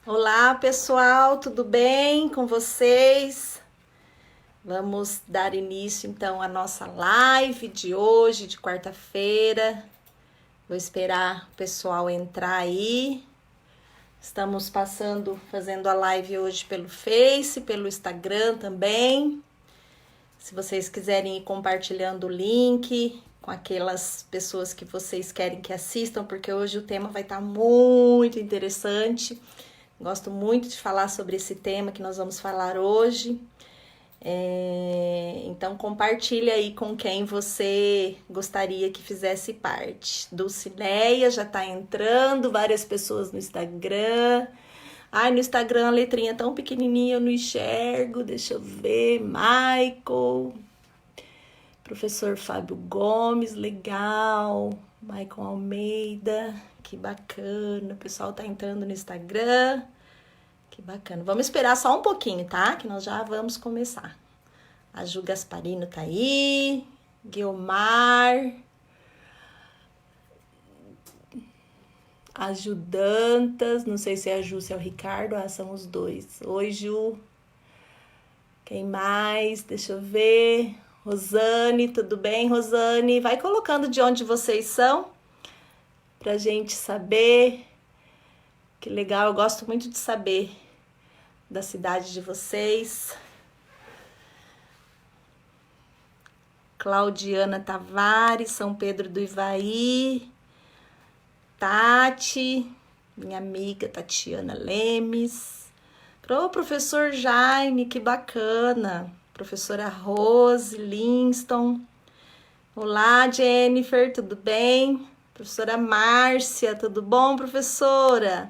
Olá, pessoal, tudo bem com vocês? Vamos dar início então à nossa live de hoje, de quarta-feira. Vou esperar o pessoal entrar aí. Estamos fazendo a live hoje pelo Face, pelo Instagram também. Se vocês quiserem ir compartilhando o link com aquelas pessoas que vocês querem que assistam, porque hoje o tema vai estar muito interessante. Gosto muito de falar sobre esse tema que nós vamos falar hoje. Então compartilha aí com quem você gostaria que fizesse parte. Dulcineia já tá entrando, várias pessoas no Instagram. Ai, no Instagram a letrinha é tão pequenininha, eu não enxergo. Deixa eu ver. Michael. Professor Fábio Gomes, legal. Michael Almeida, que bacana. O pessoal tá entrando no Instagram. Que bacana. Vamos esperar só um pouquinho, tá? Que nós já vamos começar. A Ju Gasparino tá aí. Guilmar. A Ju Dantas. Não sei se é a Ju, se é o Ricardo. Ah, são os dois. Oi, Ju. Quem mais? Deixa eu ver. Rosane, tudo bem, Rosane? Vai colocando de onde vocês são, pra gente saber. Que legal, eu gosto muito de saber da cidade de vocês. Claudiana Tavares, São Pedro do Ivaí. Tati, minha amiga Tatiana Lemes. Professor Jaime, que bacana. Professora Rose Linston. Olá, Jennifer, tudo bem? Professora Márcia, tudo bom, professora?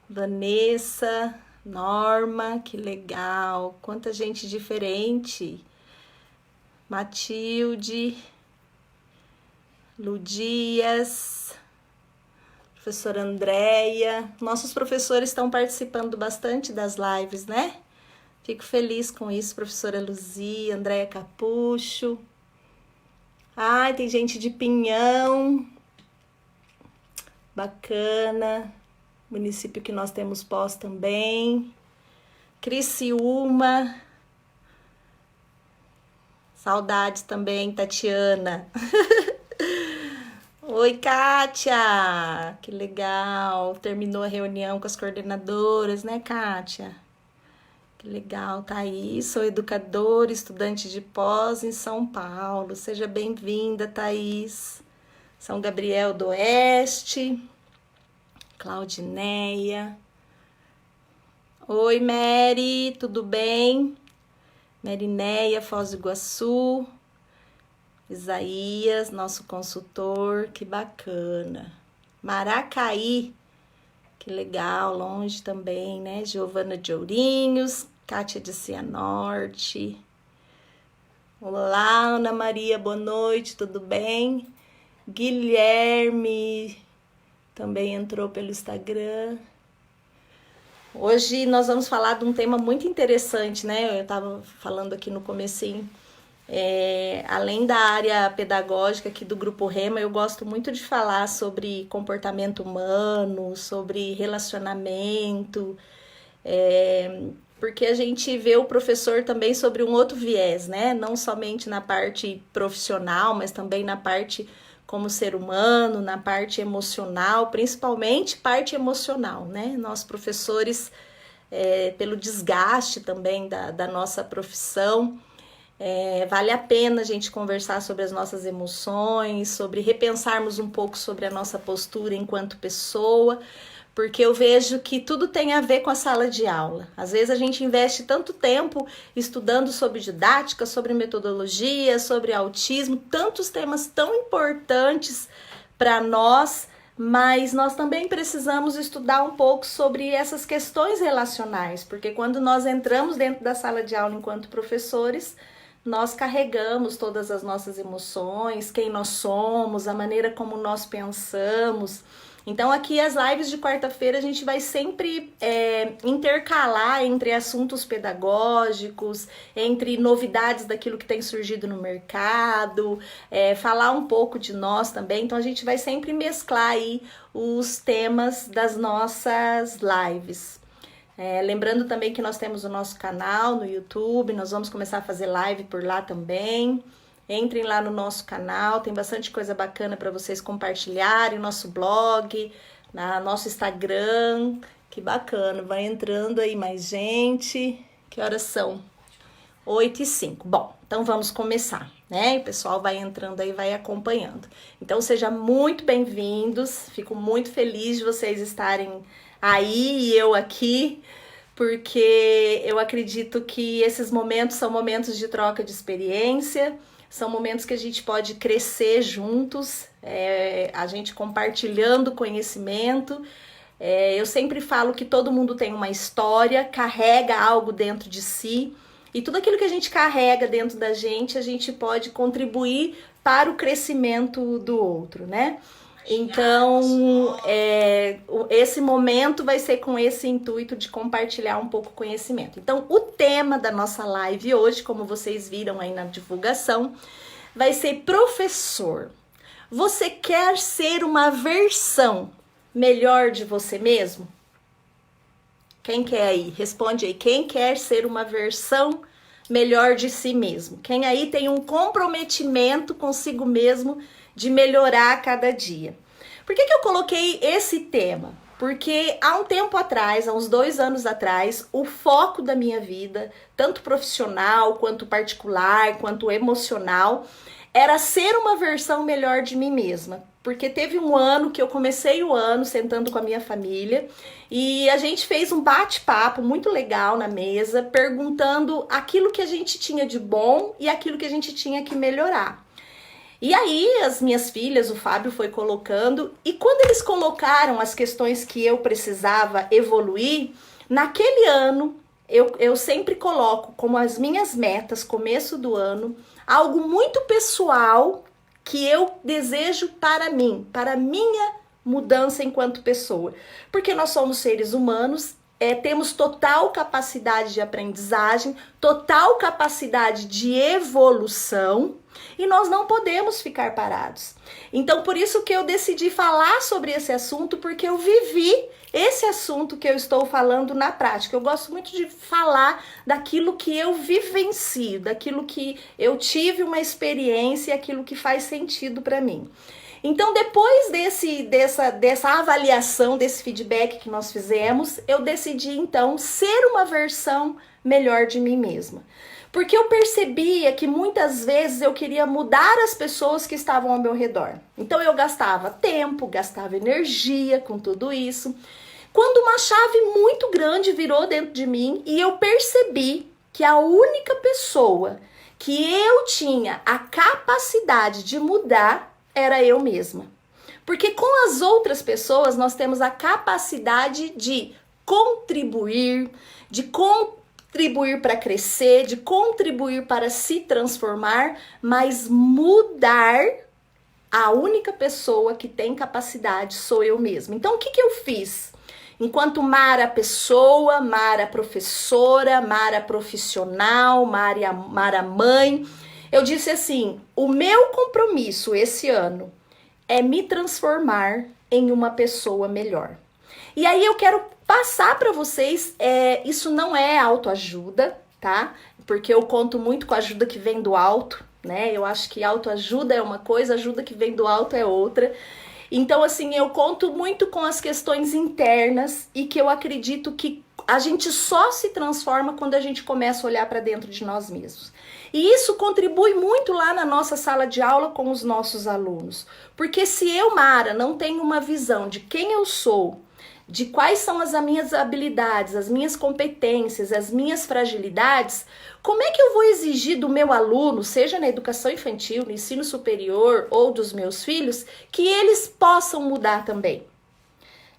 Vanessa, Norma, que legal. Quanta gente diferente. Matilde, Ludias, professora Andréia. Nossos professores estão participando bastante das lives, né? Fico feliz com isso, professora Luzia, Andréia Capucho. Ai, tem gente de Pinhão. Bacana. Município que nós temos pós também. Criciúma. Saudades também, Tatiana. Oi, Kátia. Que legal. Terminou a reunião com as coordenadoras, né, Kátia? Que legal, tá aí. Sou educadora, estudante de pós em São Paulo. Seja bem-vinda, Thaís. São Gabriel do Oeste. Claudineia. Oi, Mary, tudo bem? Marineia, Foz do Iguaçu. Isaías, nosso consultor, que bacana. Maracaí, que legal, longe também, né? Giovana de Ourinhos, Kátia de Cianorte. Olá, Ana Maria, boa noite, tudo bem? Guilherme também entrou pelo Instagram. Hoje nós vamos falar de um tema muito interessante, né? Eu estava falando aqui no comecinho. Além da área pedagógica aqui do Grupo Rema, eu gosto muito de falar sobre comportamento humano, sobre relacionamento, porque a gente vê o professor também sobre um outro viés, né? Não somente na parte profissional, mas também na parte como ser humano, na parte emocional, principalmente parte emocional, né? Nós professores, pelo desgaste também da nossa profissão, vale a pena a gente conversar sobre as nossas emoções, sobre repensarmos um pouco sobre a nossa postura enquanto pessoa, porque eu vejo que tudo tem a ver com a sala de aula. Às vezes a gente investe tanto tempo estudando sobre didática, sobre metodologia, sobre autismo, tantos temas tão importantes para nós, mas nós também precisamos estudar um pouco sobre essas questões relacionais, porque quando nós entramos dentro da sala de aula enquanto professores, nós carregamos todas as nossas emoções, quem nós somos, a maneira como nós pensamos. Então aqui as lives de quarta-feira a gente vai sempre intercalar entre assuntos pedagógicos, entre novidades daquilo que tem surgido no mercado, falar um pouco de nós também. Então a gente vai sempre mesclar aí os temas das nossas lives. Lembrando também que nós temos o nosso canal no YouTube, nós vamos começar a fazer live por lá também. Entrem lá no nosso canal, tem bastante coisa bacana para vocês compartilharem, nosso blog, nosso Instagram, que bacana, vai entrando aí mais gente. Que horas são? 8h05. Bom, então vamos começar, né? O pessoal vai entrando aí, vai acompanhando. Então sejam muito bem-vindos, fico muito feliz de vocês estarem aí e eu aqui, porque eu acredito que esses momentos são momentos de troca de experiência, são momentos que a gente pode crescer juntos, a gente compartilhando conhecimento. Eu sempre falo que todo mundo tem uma história, carrega algo dentro de si, e tudo aquilo que a gente carrega dentro da gente, a gente pode contribuir para o crescimento do outro, né? Então, esse momento vai ser com esse intuito de compartilhar um pouco conhecimento. Então, o tema da nossa live hoje, como vocês viram aí na divulgação, vai ser professor. Você quer ser uma versão melhor de você mesmo? Quem quer aí? Responde aí. Quem quer ser uma versão melhor de si mesmo? Quem aí tem um comprometimento consigo mesmo de melhorar a cada dia? Por que eu coloquei esse tema? Porque há um tempo atrás, há uns 2 anos atrás, o foco da minha vida, tanto profissional, quanto particular, quanto emocional, era ser uma versão melhor de mim mesma. Porque teve um ano que eu comecei o ano sentando com a minha família e a gente fez um bate-papo muito legal na mesa, perguntando aquilo que a gente tinha de bom e aquilo que a gente tinha que melhorar. E aí as minhas filhas, o Fábio foi colocando, e quando eles colocaram as questões que eu precisava evoluir, naquele ano eu sempre coloco como as minhas metas, começo do ano, algo muito pessoal que eu desejo para mim, para a minha mudança enquanto pessoa. Porque nós somos seres humanos, temos total capacidade de aprendizagem, total capacidade de evolução, e nós não podemos ficar parados. Então, por isso que eu decidi falar sobre esse assunto, porque eu vivi esse assunto que eu estou falando na prática. Eu gosto muito de falar daquilo que eu vivencio, daquilo que eu tive uma experiência e aquilo que faz sentido para mim. Então, depois dessa avaliação, desse feedback que nós fizemos, eu decidi, então, ser uma versão melhor de mim mesma. Porque eu percebia que muitas vezes eu queria mudar as pessoas que estavam ao meu redor. Então, eu gastava tempo, gastava energia com tudo isso. Quando uma chave muito grande virou dentro de mim e eu percebi que a única pessoa que eu tinha a capacidade de mudar era eu mesma. Porque com as outras pessoas nós temos a capacidade de contribuir, para crescer, de contribuir para se transformar, mas mudar, a única pessoa que tem capacidade sou eu mesma. Então o que eu fiz? Enquanto Mara pessoa, Mara professora, Mara profissional, Mara mãe, eu disse assim, o meu compromisso esse ano é me transformar em uma pessoa melhor. E aí eu quero passar para vocês, isso não é autoajuda, tá? Porque eu conto muito com a ajuda que vem do alto, né? Eu acho que autoajuda é uma coisa, ajuda que vem do alto é outra. Então, assim, eu conto muito com as questões internas e que eu acredito que a gente só se transforma quando a gente começa a olhar para dentro de nós mesmos. E isso contribui muito lá na nossa sala de aula com os nossos alunos. Porque se eu, Mara, não tenho uma visão de quem eu sou, de quais são as minhas habilidades, as minhas competências, as minhas fragilidades, como é que eu vou exigir do meu aluno, seja na educação infantil, no ensino superior ou dos meus filhos, que eles possam mudar também?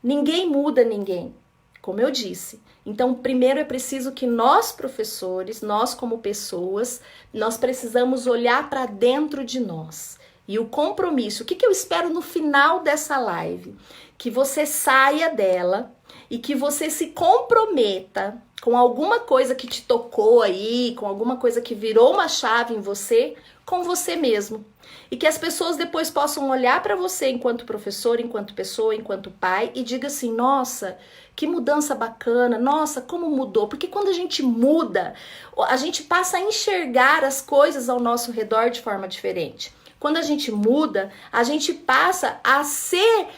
Ninguém muda ninguém, como eu disse. Então, primeiro é preciso que nós, professores, nós como pessoas, nós precisamos olhar para dentro de nós. E o compromisso, o que eu espero no final dessa live? Que você saia dela e que você se comprometa com alguma coisa que te tocou aí, com alguma coisa que virou uma chave em você, com você mesmo. E que as pessoas depois possam olhar para você enquanto professor, enquanto pessoa, enquanto pai e diga assim, nossa, que mudança bacana, nossa, como mudou. Porque quando a gente muda, a gente passa a enxergar as coisas ao nosso redor de forma diferente. Quando a gente muda, a gente passa a ser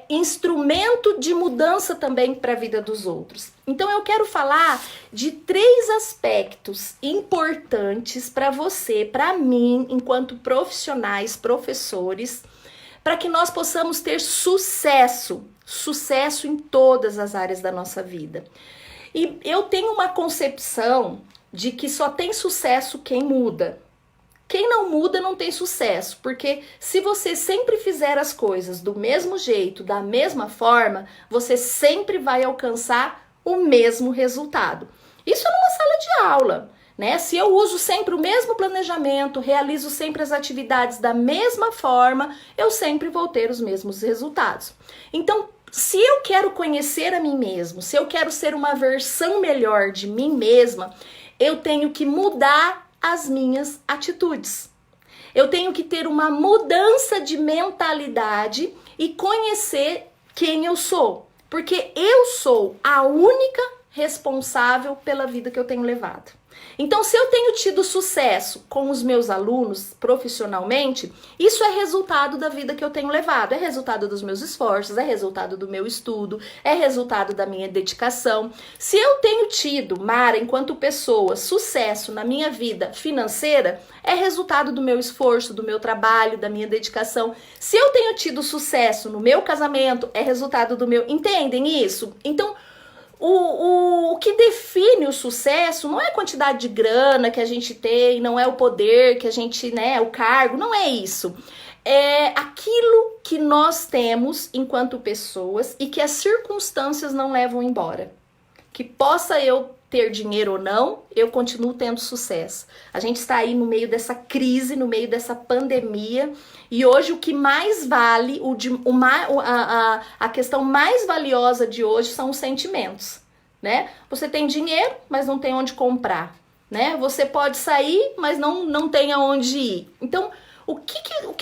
instrumento de mudança também para a vida dos outros. Então eu quero falar de 3 aspectos importantes para você, para mim, enquanto profissionais, professores, para que nós possamos ter sucesso em todas as áreas da nossa vida. E eu tenho uma concepção de que só tem sucesso quem muda. Quem não muda não tem sucesso, porque se você sempre fizer as coisas do mesmo jeito, da mesma forma, você sempre vai alcançar o mesmo resultado. Isso numa sala de aula, né? Se eu uso sempre o mesmo planejamento, realizo sempre as atividades da mesma forma, eu sempre vou ter os mesmos resultados. Então, se eu quero conhecer a mim mesmo, se eu quero ser uma versão melhor de mim mesma, eu tenho que mudar as minhas atitudes. Eu tenho que ter uma mudança de mentalidade e conhecer quem eu sou. Porque eu sou a única responsável pela vida que eu tenho levado. Então, se eu tenho tido sucesso com os meus alunos profissionalmente, isso é resultado da vida que eu tenho levado, é resultado dos meus esforços, é resultado do meu estudo, é resultado da minha dedicação. Se eu tenho tido, Mara, enquanto pessoa, sucesso na minha vida financeira, é resultado do meu esforço, do meu trabalho, da minha dedicação. Se eu tenho tido sucesso no meu casamento, é resultado do meu... Entendem isso? Então, o que define o sucesso não é a quantidade de grana que a gente tem, não é o poder que a gente, né, o cargo, não é isso. É aquilo que nós temos enquanto pessoas e que as circunstâncias não levam embora. Que possa eu ter dinheiro ou não, eu continuo tendo sucesso. A gente está aí no meio dessa crise, no meio dessa pandemia, e hoje o que mais vale, a questão mais valiosa de hoje são os sentimentos, né? Você tem dinheiro, mas não tem onde comprar, né? Você pode sair, mas não tem aonde ir. Então, o que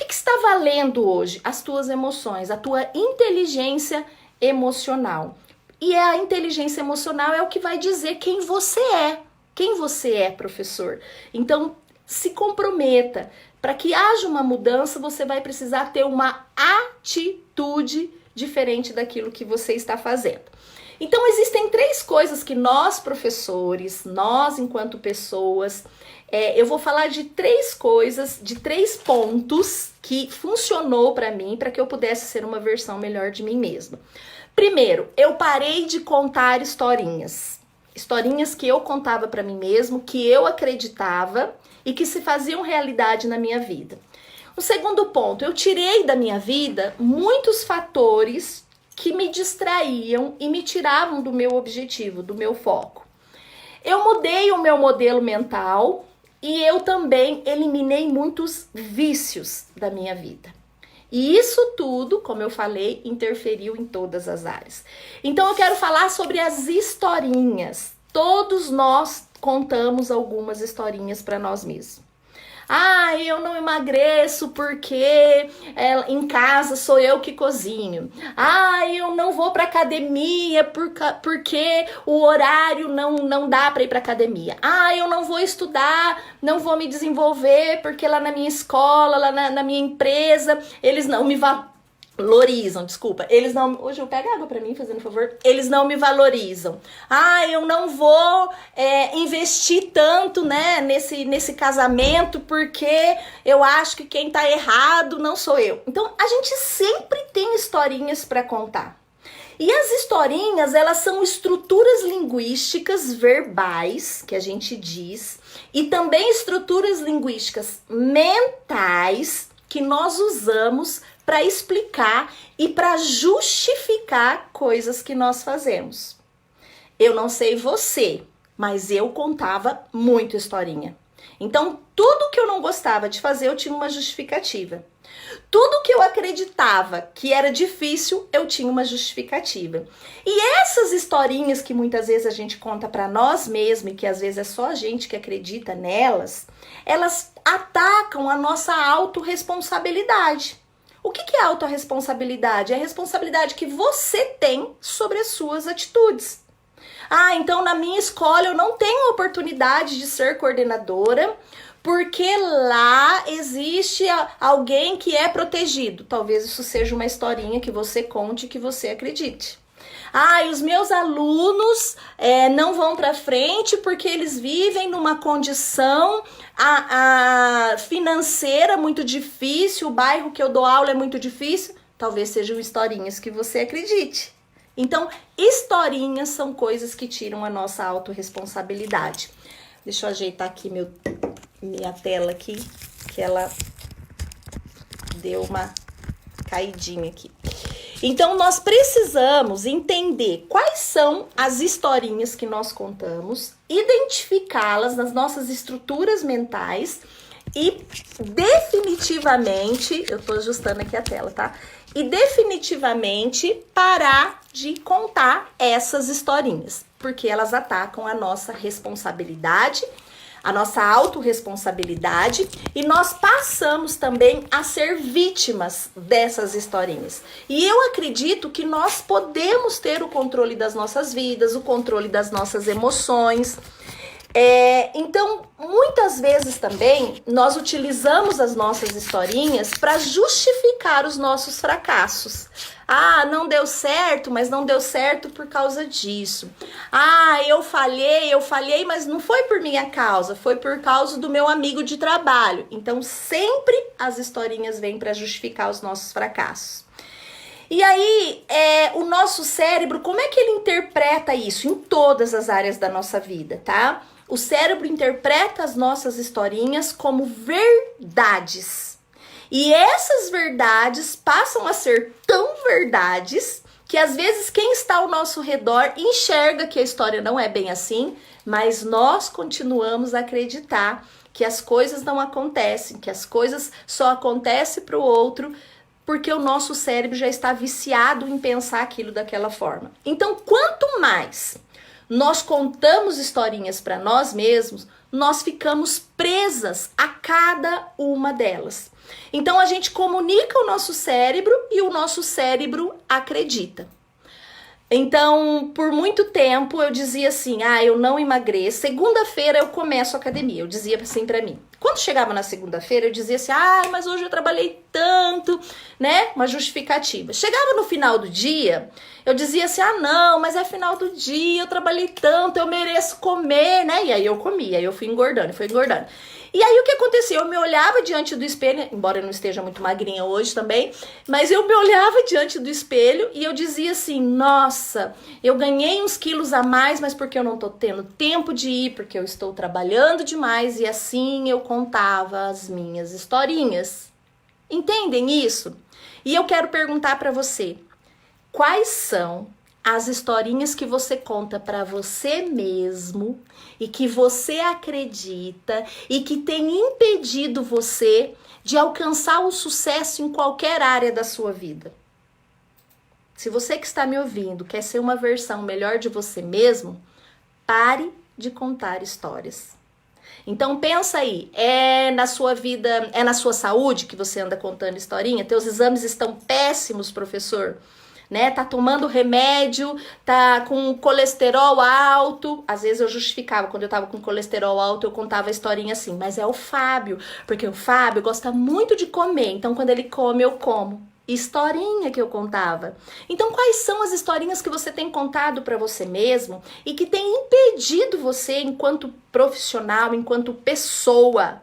está valendo hoje? As tuas emoções, a tua inteligência emocional. E a inteligência emocional é o que vai dizer quem você é. Quem você é, professor. Então, se comprometa. Para que haja uma mudança, você vai precisar ter uma atitude diferente daquilo que você está fazendo. Então, existem 3 coisas que nós, professores, nós enquanto pessoas, eu vou falar de 3 coisas, de 3 pontos que funcionou para mim, para que eu pudesse ser uma versão melhor de mim mesma. Primeiro, eu parei de contar historinhas. Historinhas que eu contava para mim mesmo, que eu acreditava e que se faziam realidade na minha vida. O segundo ponto, eu tirei da minha vida muitos fatores que me distraíam e me tiravam do meu objetivo, do meu foco. Eu mudei o meu modelo mental e eu também eliminei muitos vícios da minha vida. E isso tudo, como eu falei, interferiu em todas as áreas. Então eu quero falar sobre as historinhas. Todos nós contamos algumas historinhas para nós mesmos. Ah, eu não emagreço porque em casa sou eu que cozinho. Ah, eu não vou para academia porque o horário não dá para ir para academia. Ah, eu não vou estudar, não vou me desenvolver porque lá na minha escola, lá na minha empresa, eles não me valorizam, desculpa, eles não... Hoje eu pego água pra mim, fazendo favor. Eles não me valorizam. Ah, eu não vou investir tanto, né, nesse casamento porque eu acho que quem tá errado não sou eu. Então, a gente sempre tem historinhas pra contar. E as historinhas, elas são estruturas linguísticas verbais, que a gente diz, e também estruturas linguísticas mentais que nós usamos para explicar e para justificar coisas que nós fazemos. Eu não sei você, mas eu contava muito historinha. Então, tudo que eu não gostava de fazer, eu tinha uma justificativa. Tudo que eu acreditava que era difícil, eu tinha uma justificativa. E essas historinhas que muitas vezes a gente conta para nós mesmos, e que às vezes é só a gente que acredita nelas, elas atacam a nossa autorresponsabilidade. O que é autorresponsabilidade? É a responsabilidade que você tem sobre as suas atitudes. Ah, então na minha escola eu não tenho oportunidade de ser coordenadora, porque lá existe alguém que é protegido. Talvez isso seja uma historinha que você conte, que você acredite. Ah, e os meus alunos não vão para frente porque eles vivem numa condição financeira muito difícil, o bairro que eu dou aula é muito difícil. Talvez sejam historinhas que você acredite. Então, historinhas são coisas que tiram a nossa autorresponsabilidade. Deixa eu ajeitar aqui minha tela aqui, que ela deu uma caidinha aqui. Então, nós precisamos entender quais são as historinhas que nós contamos, identificá-las nas nossas estruturas mentais e definitivamente, eu tô ajustando aqui a tela, tá? E definitivamente parar de contar essas historinhas, porque elas atacam a nossa responsabilidade, a nossa autorresponsabilidade, e nós passamos também a ser vítimas dessas historinhas. E eu acredito que nós podemos ter o controle das nossas vidas, o controle das nossas emoções. Então, muitas vezes também, nós utilizamos as nossas historinhas para justificar os nossos fracassos. Ah, não deu certo, mas não deu certo por causa disso. Ah, eu falhei, mas não foi por minha causa, foi por causa do meu amigo de trabalho. Então, sempre as historinhas vêm para justificar os nossos fracassos. E aí, o nosso cérebro, como é que ele interpreta isso? Em todas as áreas da nossa vida, tá? O cérebro interpreta as nossas historinhas como verdades. E essas verdades passam a ser tão verdades que às vezes quem está ao nosso redor enxerga que a história não é bem assim, mas nós continuamos a acreditar que as coisas não acontecem, que as coisas só acontecem para o outro, porque o nosso cérebro já está viciado em pensar aquilo daquela forma. Então, quanto mais nós contamos historinhas para nós mesmos, nós ficamos presas a cada uma delas. Então, a gente comunica o nosso cérebro e o nosso cérebro acredita. Então, por muito tempo eu dizia assim, eu não emagreço, segunda-feira eu começo a academia, eu dizia assim pra mim. Quando chegava na segunda-feira eu dizia assim, mas hoje eu trabalhei tanto, né, uma justificativa. Chegava no final do dia, eu dizia assim, não, mas é final do dia, eu trabalhei tanto, eu mereço comer, né, e aí eu comia, aí eu fui engordando. E aí o que acontecia? Eu me olhava diante do espelho, embora eu não esteja muito magrinha hoje também, mas eu me olhava diante do espelho e eu dizia assim, nossa, eu ganhei uns quilos a mais, mas porque eu não tô tendo tempo de ir, porque eu estou trabalhando demais, e assim eu contava as minhas historinhas. Entendem isso? E eu quero perguntar para você, quais são as historinhas que você conta para você mesmo e que você acredita e que tem impedido você de alcançar o sucesso em qualquer área da sua vida? Se você que está me ouvindo quer ser uma versão melhor de você mesmo, pare de contar histórias. Então pensa aí, é na sua vida, é na sua saúde que você anda contando historinha? Teus exames estão péssimos, professor? Né? Tá tomando remédio, tá com colesterol alto. Às vezes eu justificava, quando eu tava com colesterol alto, eu contava a historinha assim, mas é o Fábio, porque o Fábio gosta muito de comer, então quando ele come, eu como. Historinha que eu contava. Então, quais são as historinhas que você tem contado para você mesmo e que tem impedido você, enquanto profissional, enquanto pessoa,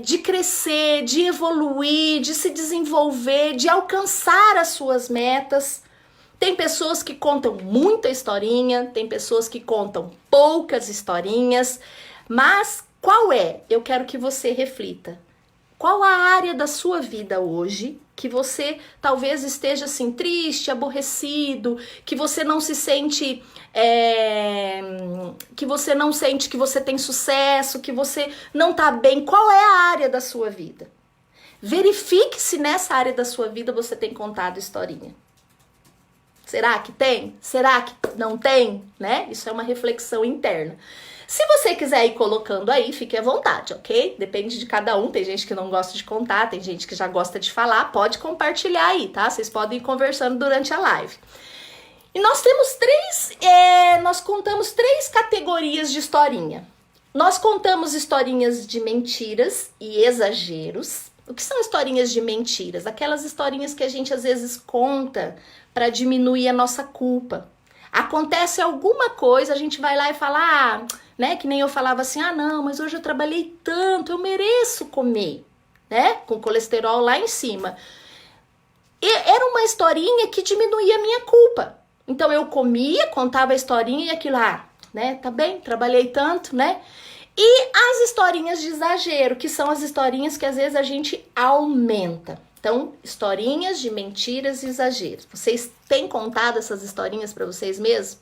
de crescer, de evoluir, de se desenvolver, de alcançar as suas metas? Tem pessoas que contam muita historinha, tem pessoas que contam poucas historinhas, mas qual é? Eu quero que você reflita. Qual a área da sua vida hoje que você talvez esteja assim triste, aborrecido, que você não se sente, que você não sente que você tem sucesso, que você não tá bem? Qual é a área da sua vida? Verifique se nessa área da sua vida você tem contado historinha. Será que tem? Será que não tem? Né? Isso é uma reflexão interna. Se você quiser ir colocando aí, fique à vontade, ok? Depende de cada um. Tem gente que não gosta de contar, tem gente que já gosta de falar. Pode compartilhar aí, tá? Vocês podem ir conversando durante a live. E nós temos nós contamos 3 categorias de historinha. Nós contamos historinhas de mentiras e exageros. O que são historinhas de mentiras? Aquelas historinhas que a gente às vezes conta para diminuir a nossa culpa. Acontece alguma coisa, a gente vai lá e fala, né? Que nem eu falava assim, não, mas hoje eu trabalhei tanto, eu mereço comer, né? Com colesterol lá em cima. E era uma historinha que diminuía a minha culpa. Então eu comia, contava a historinha e aquilo, né? Tá bem, trabalhei tanto, né? E as historinhas de exagero, que são as historinhas que às vezes a gente aumenta. Então, historinhas de mentiras e exageros. Vocês têm contado essas historinhas para vocês mesmos?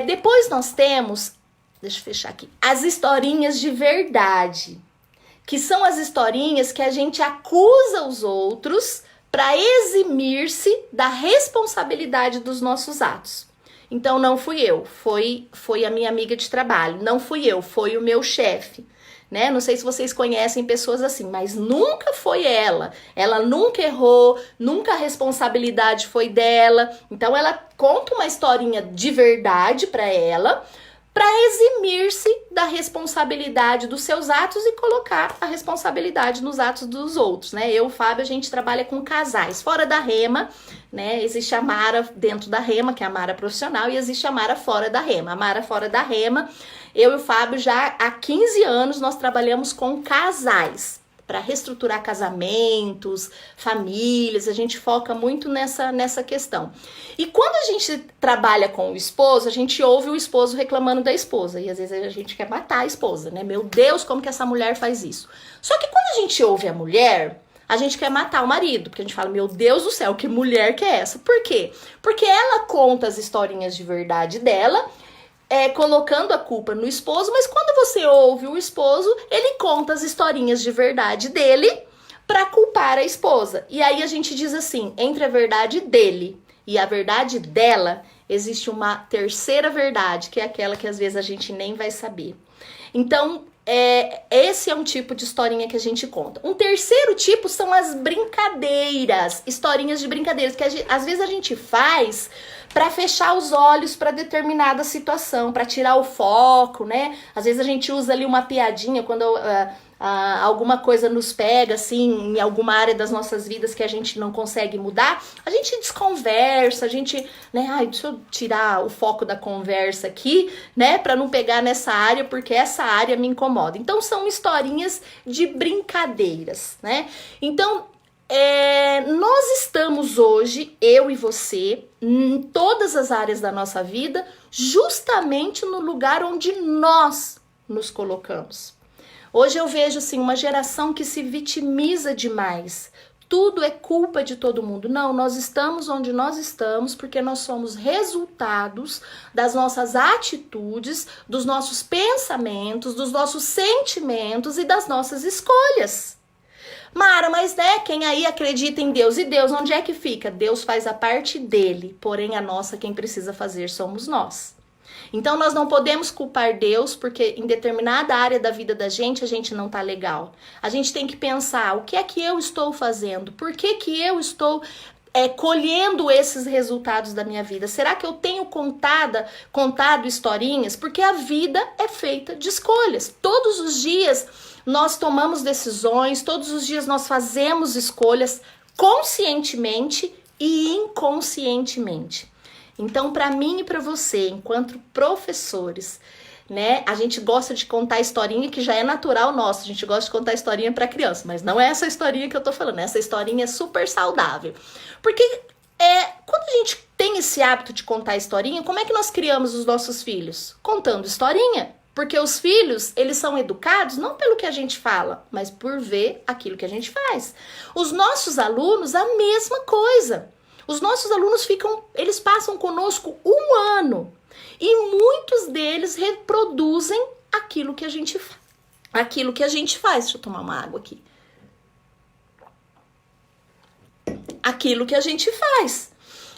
Depois nós temos, deixa eu fechar aqui, as historinhas de verdade, que são as historinhas que a gente acusa os outros para eximir-se da responsabilidade dos nossos atos. Então, não fui eu, foi a minha amiga de trabalho, não fui eu, foi o meu chefe. Né? Não sei se vocês conhecem pessoas assim, mas nunca foi ela. Ela nunca errou, nunca a responsabilidade foi dela. Então ela conta uma historinha de verdade para ela, para eximir-se da responsabilidade dos seus atos e colocar a responsabilidade nos atos dos outros, né? Eu e o Fábio, a gente trabalha com casais. Fora da Rema, né? Existe a Mara dentro da Rema, que é a Mara profissional, e existe a Mara fora da Rema. A Mara fora da Rema, eu e o Fábio já há 15 anos nós trabalhamos com casais, para reestruturar casamentos, famílias, a gente foca muito nessa questão. E quando a gente trabalha com o esposo, a gente ouve o esposo reclamando da esposa, e às vezes a gente quer matar a esposa, né? Meu Deus, como que essa mulher faz isso? Só que quando a gente ouve a mulher, a gente quer matar o marido, porque a gente fala, meu Deus do céu, que mulher que é essa? Por quê? Porque ela conta as historinhas de verdade dela, colocando a culpa no esposo, mas quando você ouve o esposo, ele conta as historinhas de verdade dele para culpar a esposa. E aí a gente diz assim, entre a verdade dele e a verdade dela, existe uma terceira verdade, que é aquela que às vezes a gente nem vai saber. Então, esse é um tipo de historinha que a gente conta. Um terceiro tipo são as brincadeiras, historinhas de brincadeiras, que às vezes a gente faz para fechar os olhos para determinada situação, para tirar o foco, né? Às vezes a gente usa ali uma piadinha quando alguma coisa nos pega, assim, em alguma área das nossas vidas que a gente não consegue mudar, a gente desconversa, a gente, né? Deixa eu tirar o foco da conversa aqui, né? Para não pegar nessa área, porque essa área me incomoda. Então, são historinhas de brincadeiras, né? Então, nós estamos hoje, eu e você, em todas as áreas da nossa vida, justamente no lugar onde nós nos colocamos. Hoje eu vejo assim, uma geração que se vitimiza demais. Tudo é culpa de todo mundo. Não, nós estamos onde nós estamos porque nós somos resultados das nossas atitudes, dos nossos pensamentos, dos nossos sentimentos e das nossas escolhas. Mara, mas né, quem aí acredita em Deus? E Deus, onde é que fica? Deus faz a parte dele, porém a nossa, quem precisa fazer somos nós. Então nós não podemos culpar Deus porque em determinada área da vida da gente a gente não tá legal. A gente tem que pensar, o que é que eu estou fazendo? Por que que eu estou colhendo esses resultados da minha vida? Será que eu tenho contado historinhas? Porque a vida é feita de escolhas. Todos os dias nós tomamos decisões, todos os dias nós fazemos escolhas conscientemente e inconscientemente. Então, para mim e para você, enquanto professores, né, a gente gosta de contar historinha que já é natural nosso, a gente gosta de contar historinha para criança, mas não é essa historinha que eu tô falando, essa historinha é super saudável. Porque quando a gente tem esse hábito de contar historinha, como é que nós criamos os nossos filhos? Contando historinha. Porque os filhos, eles são educados não pelo que a gente fala, mas por ver aquilo que a gente faz. Os nossos alunos, a mesma coisa. Os nossos alunos eles passam conosco 1 ano. E muitos deles reproduzem aquilo que a gente faz. Deixa eu tomar uma água aqui. Aquilo que a gente faz.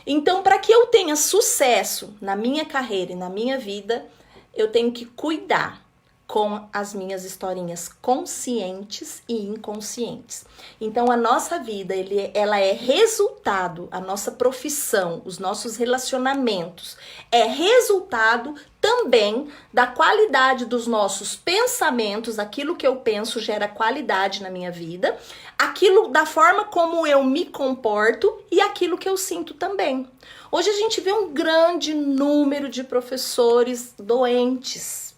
Então, para que eu tenha sucesso na minha carreira e na minha vida, eu tenho que cuidar com as minhas historinhas conscientes e inconscientes. Então, a nossa vida, ela é resultado, a nossa profissão, os nossos relacionamentos, é resultado também da qualidade dos nossos pensamentos. Aquilo que eu penso gera qualidade na minha vida, aquilo da forma como eu me comporto e aquilo que eu sinto também. Hoje a gente vê um grande número de professores doentes,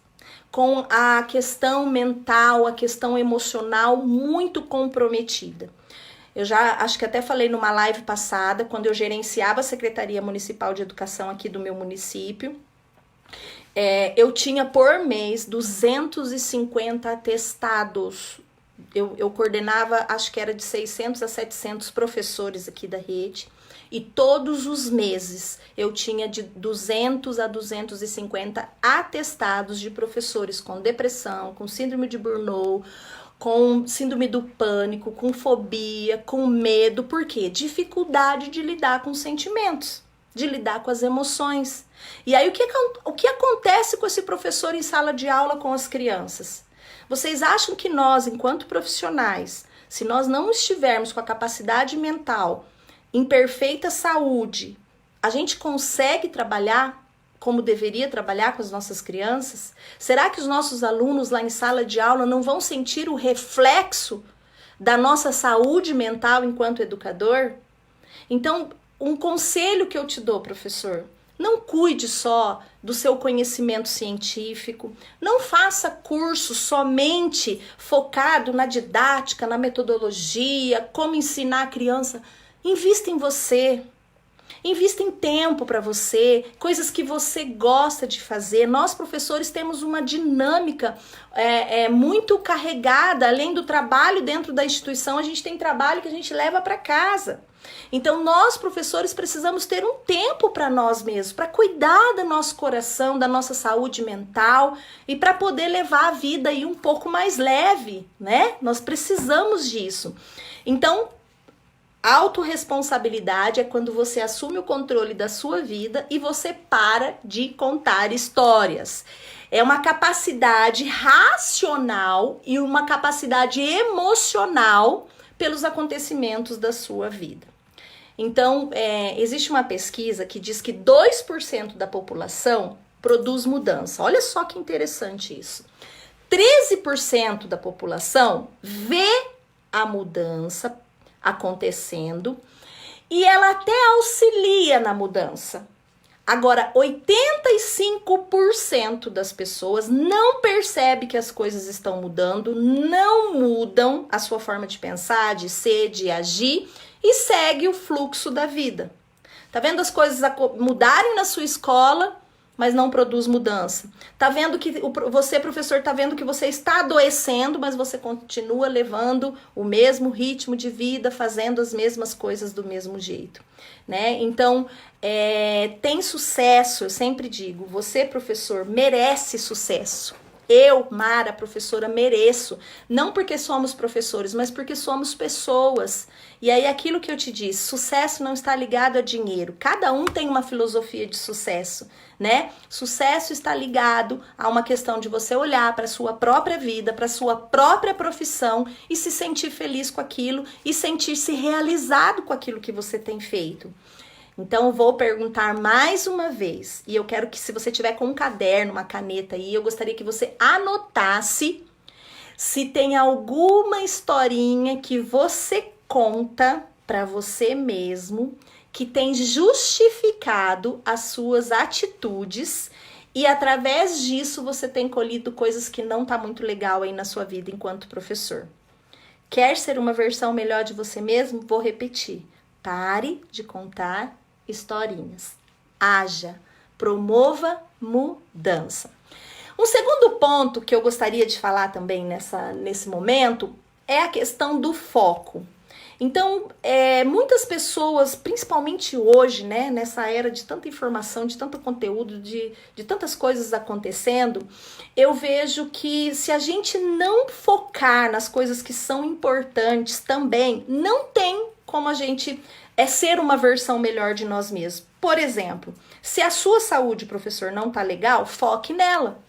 com a questão mental, a questão emocional muito comprometida. Eu já acho que até falei numa live passada, quando eu gerenciava a Secretaria Municipal de Educação aqui do meu município, eu tinha por mês 250 atestados. Eu coordenava, acho que era de 600 a 700 professores aqui da rede. E todos os meses eu tinha de 200 a 250 atestados de professores com depressão, com síndrome de burnout, com síndrome do pânico, com fobia, com medo. Por quê? Dificuldade de lidar com os sentimentos, de lidar com as emoções. E aí o que acontece com esse professor em sala de aula com as crianças? Vocês acham que nós, enquanto profissionais, se nós não estivermos com a capacidade mental em perfeita saúde, a gente consegue trabalhar como deveria trabalhar com as nossas crianças? Será que os nossos alunos lá em sala de aula não vão sentir o reflexo da nossa saúde mental enquanto educador? Então, um conselho que eu te dou, professor: não cuide só do seu conhecimento científico, não faça curso somente focado na didática, na metodologia, como ensinar a criança. Invista em você, invista em tempo para você, coisas que você gosta de fazer. Nós, professores, temos uma dinâmica muito carregada. Além do trabalho dentro da instituição, a gente tem trabalho que a gente leva para casa. Então, nós, professores, precisamos ter um tempo para nós mesmos, para cuidar do nosso coração, da nossa saúde mental e para poder levar a vida aí um pouco mais leve, né? Nós precisamos disso. Então, autorresponsabilidade é quando você assume o controle da sua vida e você para de contar histórias. É uma capacidade racional e uma capacidade emocional pelos acontecimentos da sua vida. Então, existe uma pesquisa que diz que 2% da população produz mudança. Olha só que interessante isso. 13% da população vê a mudança acontecendo e ela até auxilia na mudança. Agora, 85% das pessoas não percebe que as coisas estão mudando, não mudam a sua forma de pensar, de ser, de agir e segue o fluxo da vida. Tá vendo as coisas mudarem na sua escola, mas não produz mudança? Tá vendo que você, professor, tá vendo que você está adoecendo, mas você continua levando o mesmo ritmo de vida, fazendo as mesmas coisas do mesmo jeito, né? Então, tem sucesso, eu sempre digo, você, professor, merece sucesso. Eu, Mara, professora, mereço, não porque somos professores, mas porque somos pessoas. E aí aquilo que eu te disse, sucesso não está ligado a dinheiro. Cada um tem uma filosofia de sucesso, né? Sucesso está ligado a uma questão de você olhar para a sua própria vida, para a sua própria profissão e se sentir feliz com aquilo e sentir-se realizado com aquilo que você tem feito. Então, eu vou perguntar mais uma vez, e eu quero que, se você tiver com um caderno, uma caneta aí, eu gostaria que você anotasse se tem alguma historinha que você conta para você mesmo que tem justificado as suas atitudes e, através disso, você tem colhido coisas que não tá muito legal aí na sua vida enquanto professor. Quer ser uma versão melhor de você mesmo? Vou repetir. Pare de contar historinhas. Haja, promova mudança. Um segundo ponto que eu gostaria de falar também nesse momento é a questão do foco. Então, muitas pessoas, principalmente hoje, né, nessa era de tanta informação, de tanto conteúdo, de tantas coisas acontecendo, eu vejo que se a gente não focar nas coisas que são importantes também, não tem como a gente É ser uma versão melhor de nós mesmos. Por exemplo, se a sua saúde, professor, não tá legal, foque nela.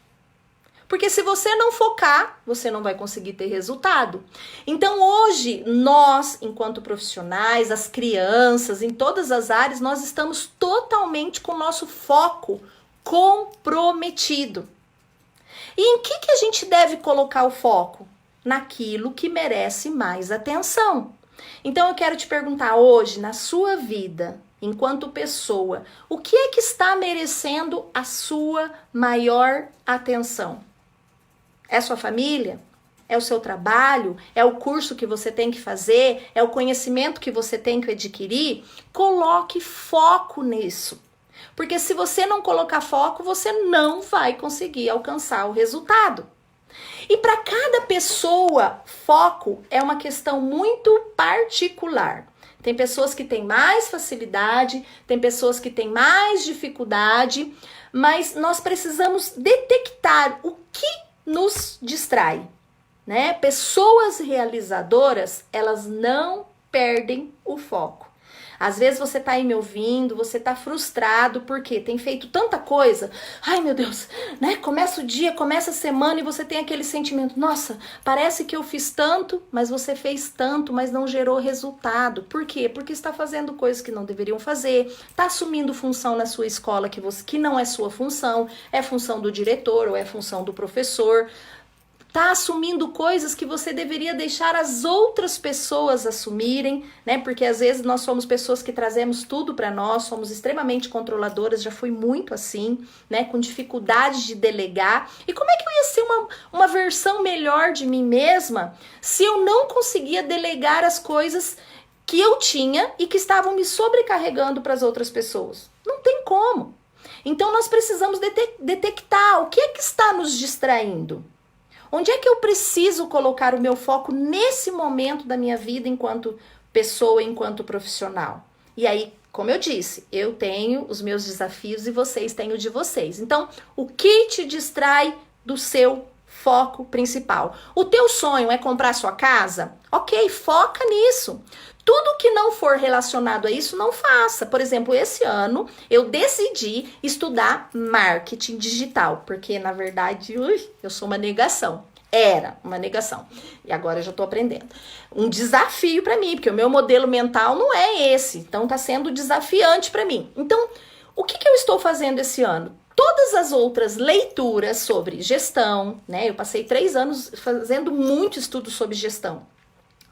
Porque se você não focar, você não vai conseguir ter resultado. Então hoje, nós, enquanto profissionais, as crianças, em todas as áreas, nós estamos totalmente com o nosso foco comprometido. E em que a gente deve colocar o foco? Naquilo que merece mais atenção. Então eu quero te perguntar hoje, na sua vida, enquanto pessoa, o que é que está merecendo a sua maior atenção? É sua família? É o seu trabalho? É o curso que você tem que fazer? É o conhecimento que você tem que adquirir? Coloque foco nisso. Porque se você não colocar foco, você não vai conseguir alcançar o resultado. E para cada pessoa, foco é uma questão muito particular. Tem pessoas que têm mais facilidade, tem pessoas que têm mais dificuldade, mas nós precisamos detectar o que nos distrai, né? Pessoas realizadoras, elas não perdem o foco. Às vezes você tá aí me ouvindo, você tá frustrado porque tem feito tanta coisa. Ai, meu Deus, né? Começa o dia, começa a semana e você tem aquele sentimento, nossa, parece que eu fiz tanto, mas você fez tanto, mas não gerou resultado. Por quê? Porque está fazendo coisas que não deveriam fazer, tá assumindo função na sua escola que não é sua função, é função do diretor ou é função do professor. Tá assumindo coisas que você deveria deixar as outras pessoas assumirem, né? Porque às vezes nós somos pessoas que trazemos tudo para nós, somos extremamente controladoras, já fui muito assim, né? Com dificuldade de delegar. E como é que eu ia ser uma versão melhor de mim mesma se eu não conseguia delegar as coisas que eu tinha e que estavam me sobrecarregando para as outras pessoas? Não tem como. Então nós precisamos detectar o que é que está nos distraindo. Onde é que eu preciso colocar o meu foco nesse momento da minha vida enquanto pessoa, enquanto profissional? E aí, como eu disse, eu tenho os meus desafios e vocês têm o de vocês. Então, o que te distrai do seu foco principal? O teu sonho é comprar sua casa? Ok, foca nisso. Tudo que não for relacionado a isso, não faça. Por exemplo, esse ano eu decidi estudar marketing digital, porque na verdade eu sou uma negação. Era uma negação. E agora eu já tô aprendendo. Um desafio para mim, porque o meu modelo mental não é esse. Então tá sendo desafiante para mim. Então, o que eu estou fazendo esse ano? Todas as outras leituras sobre gestão, né? Eu passei 3 anos fazendo muito estudo sobre gestão.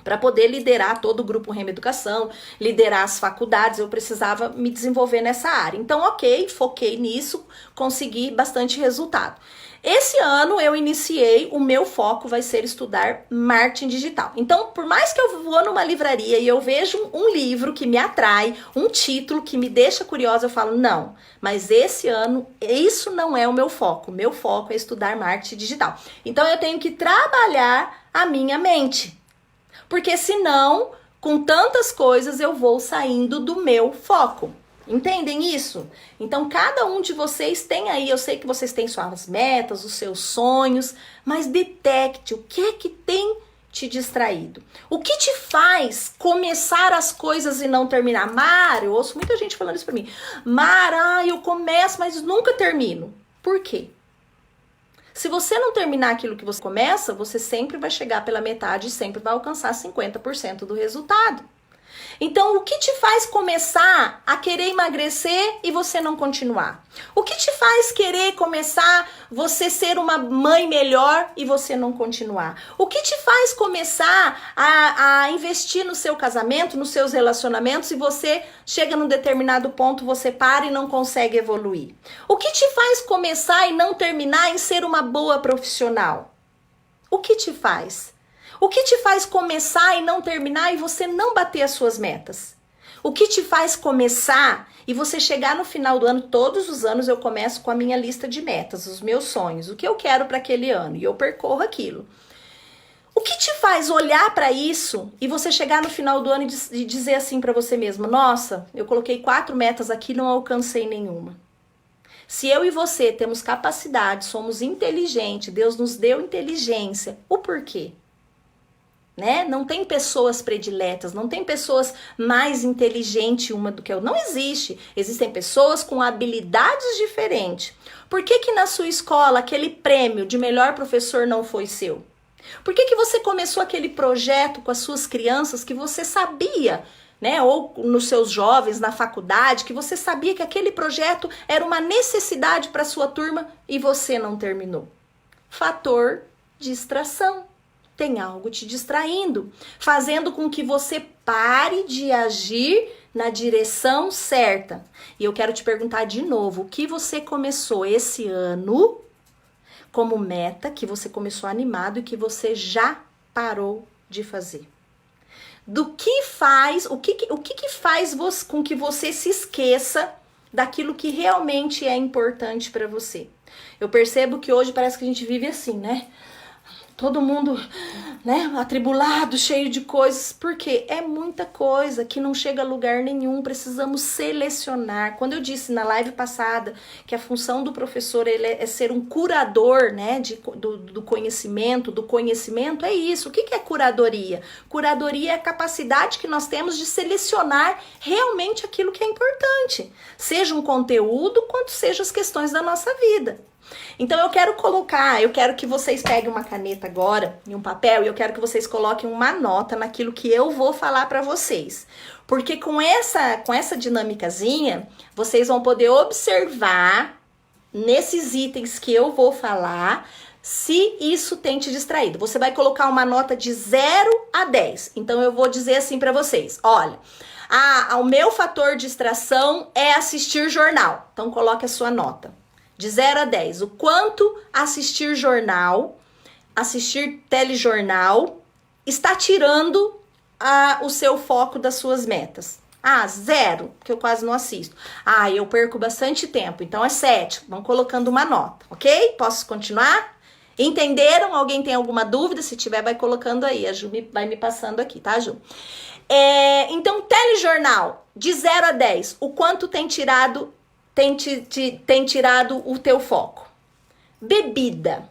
Para poder liderar todo o grupo Rema Educação, liderar as faculdades, eu precisava me desenvolver nessa área. Então, ok, foquei nisso, consegui bastante resultado. Esse ano eu iniciei, o meu foco vai ser estudar marketing digital. Então, por mais que eu vou numa livraria e eu vejo um livro que me atrai, um título que me deixa curiosa, eu falo, não, mas esse ano isso não é o meu foco. O meu foco é estudar marketing digital. Então, eu tenho que trabalhar a minha mente. Porque senão, com tantas coisas, eu vou saindo do meu foco. Entendem isso? Então, cada um de vocês tem aí, eu sei que vocês têm suas metas, os seus sonhos, mas detecte o que é que tem te distraído. O que te faz começar as coisas e não terminar? Mar, eu ouço muita gente falando isso pra mim. Mar, eu começo, mas nunca termino. Por quê? Se você não terminar aquilo que você começa, você sempre vai chegar pela metade e sempre vai alcançar 50% do resultado. Então, o que te faz começar a querer emagrecer e você não continuar? O que te faz querer começar você ser uma mãe melhor e você não continuar? O que te faz começar a investir no seu casamento, nos seus relacionamentos e você chega num determinado ponto, você para e não consegue evoluir? O que te faz começar e não terminar em ser uma boa profissional? O que te faz? O que te faz começar e não terminar e você não bater as suas metas? O que te faz começar e você chegar no final do ano? Todos os anos eu começo com a minha lista de metas, os meus sonhos, o que eu quero para aquele ano e eu percorro aquilo. O que te faz olhar para isso e você chegar no final do ano e dizer assim para você mesmo, nossa, eu coloquei 4 metas aqui e não alcancei nenhuma. Se eu e você temos capacidade, somos inteligentes, Deus nos deu inteligência, o porquê? né? Não tem pessoas prediletas, não tem pessoas mais inteligentes uma do que a outra. Não existe. Existem pessoas com habilidades diferentes. Por que que na sua escola aquele prêmio de melhor professor não foi seu? Por que que você começou aquele projeto com as suas crianças que você sabia, né? Ou nos seus jovens, na faculdade, que você sabia que aquele projeto era uma necessidade para a sua turma e você não terminou? Fator distração. Tem algo te distraindo, fazendo com que você pare de agir na direção certa. E eu quero te perguntar de novo, o que você começou esse ano como meta, que você começou animado e que você já parou de fazer? Do que faz, o que faz com que você se esqueça daquilo que realmente é importante para você? Eu percebo que hoje parece que a gente vive assim, né? Todo mundo, né, atribulado, cheio de coisas, porque é muita coisa que não chega a lugar nenhum, precisamos selecionar. Quando eu disse na live passada que a função do professor ele é ser um curador, né, do conhecimento, é isso. O que é curadoria? Curadoria é a capacidade que nós temos de selecionar realmente aquilo que é importante, seja um conteúdo, quanto seja as questões da nossa vida. Então eu quero que vocês peguem uma caneta agora e um papel e eu quero que vocês coloquem uma nota naquilo que eu vou falar para vocês. Porque com essa dinâmicazinha, vocês vão poder observar nesses itens que eu vou falar se isso tem te distraído. Você vai colocar uma nota de 0 a 10. Então eu vou dizer assim para vocês, olha, o meu fator de distração é assistir jornal. Então coloque a sua nota. De 0 a 10, o quanto assistir jornal, assistir telejornal, está tirando o seu foco das suas metas. 0, que eu quase não assisto. Eu perco bastante tempo, então é 7. Vamos colocando uma nota, ok? Posso continuar? Entenderam? Alguém tem alguma dúvida? Se tiver, vai colocando aí. A Ju vai me passando aqui, tá, Ju? Então, telejornal, de 0 a 10, o quanto tem tirado o teu foco? Bebida.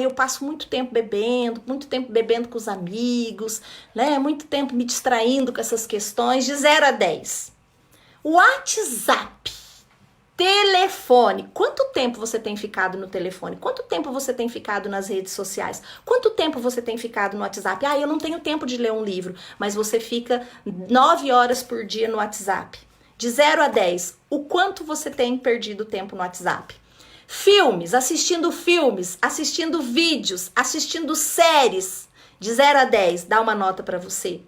Eu passo muito tempo bebendo com os amigos, né? Muito tempo me distraindo com essas questões. De 0 a 10. WhatsApp. Telefone. Quanto tempo você tem ficado no telefone? Quanto tempo você tem ficado nas redes sociais? Quanto tempo você tem ficado no WhatsApp? Eu não tenho tempo de ler um livro, mas você fica 9 horas por dia no WhatsApp. De 0 a 10, o quanto você tem perdido tempo no WhatsApp? Filmes, assistindo vídeos, assistindo séries. De 0 a 10, dá uma nota para você.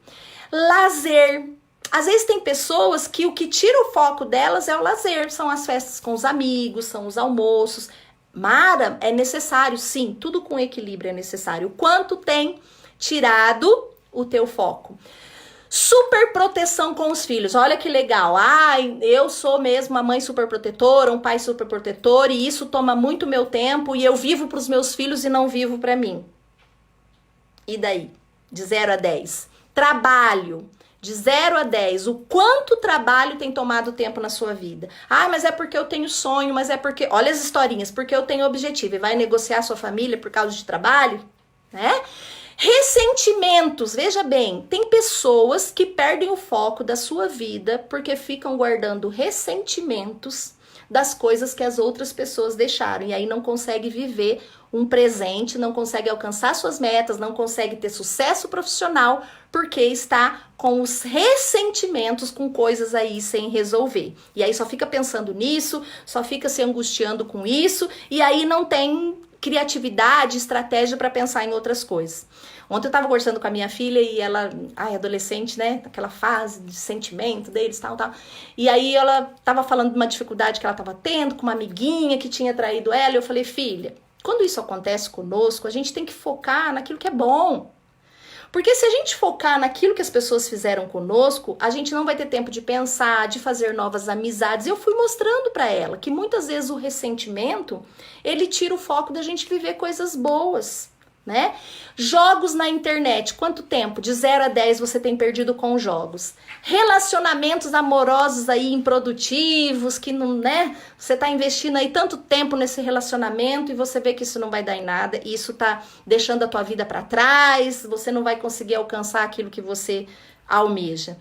Lazer. Às vezes tem pessoas que o que tira o foco delas é o lazer. São as festas com os amigos, são os almoços. Mara, é necessário, sim, tudo com equilíbrio é necessário. O quanto tem tirado o teu foco? Super proteção com os filhos, olha que legal. Eu sou mesmo uma mãe super protetora, um pai super protetor e isso toma muito meu tempo e eu vivo para os meus filhos e não vivo para mim. E daí? De 0 a 10. Trabalho. De 0 a 10, o quanto o trabalho tem tomado tempo na sua vida? Mas é porque eu tenho sonho, mas é porque... Olha as historinhas, porque eu tenho objetivo. E vai negociar sua família por causa de trabalho? Né? Ressentimentos, veja bem, tem pessoas que perdem o foco da sua vida porque ficam guardando ressentimentos das coisas que as outras pessoas deixaram e aí não consegue viver um presente, não consegue alcançar suas metas, não consegue ter sucesso profissional porque está com os ressentimentos, com coisas aí sem resolver. E aí só fica pensando nisso, só fica se angustiando com isso e aí não tem criatividade, estratégia para pensar em outras coisas. Ontem eu tava conversando com a minha filha e ela, adolescente, né, aquela fase de sentimento deles, tal. E aí ela tava falando de uma dificuldade que ela tava tendo com uma amiguinha que tinha traído ela. E eu falei, filha, quando isso acontece conosco, a gente tem que focar naquilo que é bom. Porque se a gente focar naquilo que as pessoas fizeram conosco, a gente não vai ter tempo de pensar, de fazer novas amizades. Eu fui mostrando para ela que muitas vezes o ressentimento, ele tira o foco da gente viver coisas boas. né? Jogos na internet, quanto tempo? De 0 a 10 você tem perdido com jogos. Relacionamentos amorosos aí improdutivos, que não, né? Você tá investindo aí tanto tempo nesse relacionamento e você vê que isso não vai dar em nada, e isso tá deixando a tua vida para trás, você não vai conseguir alcançar aquilo que você almeja.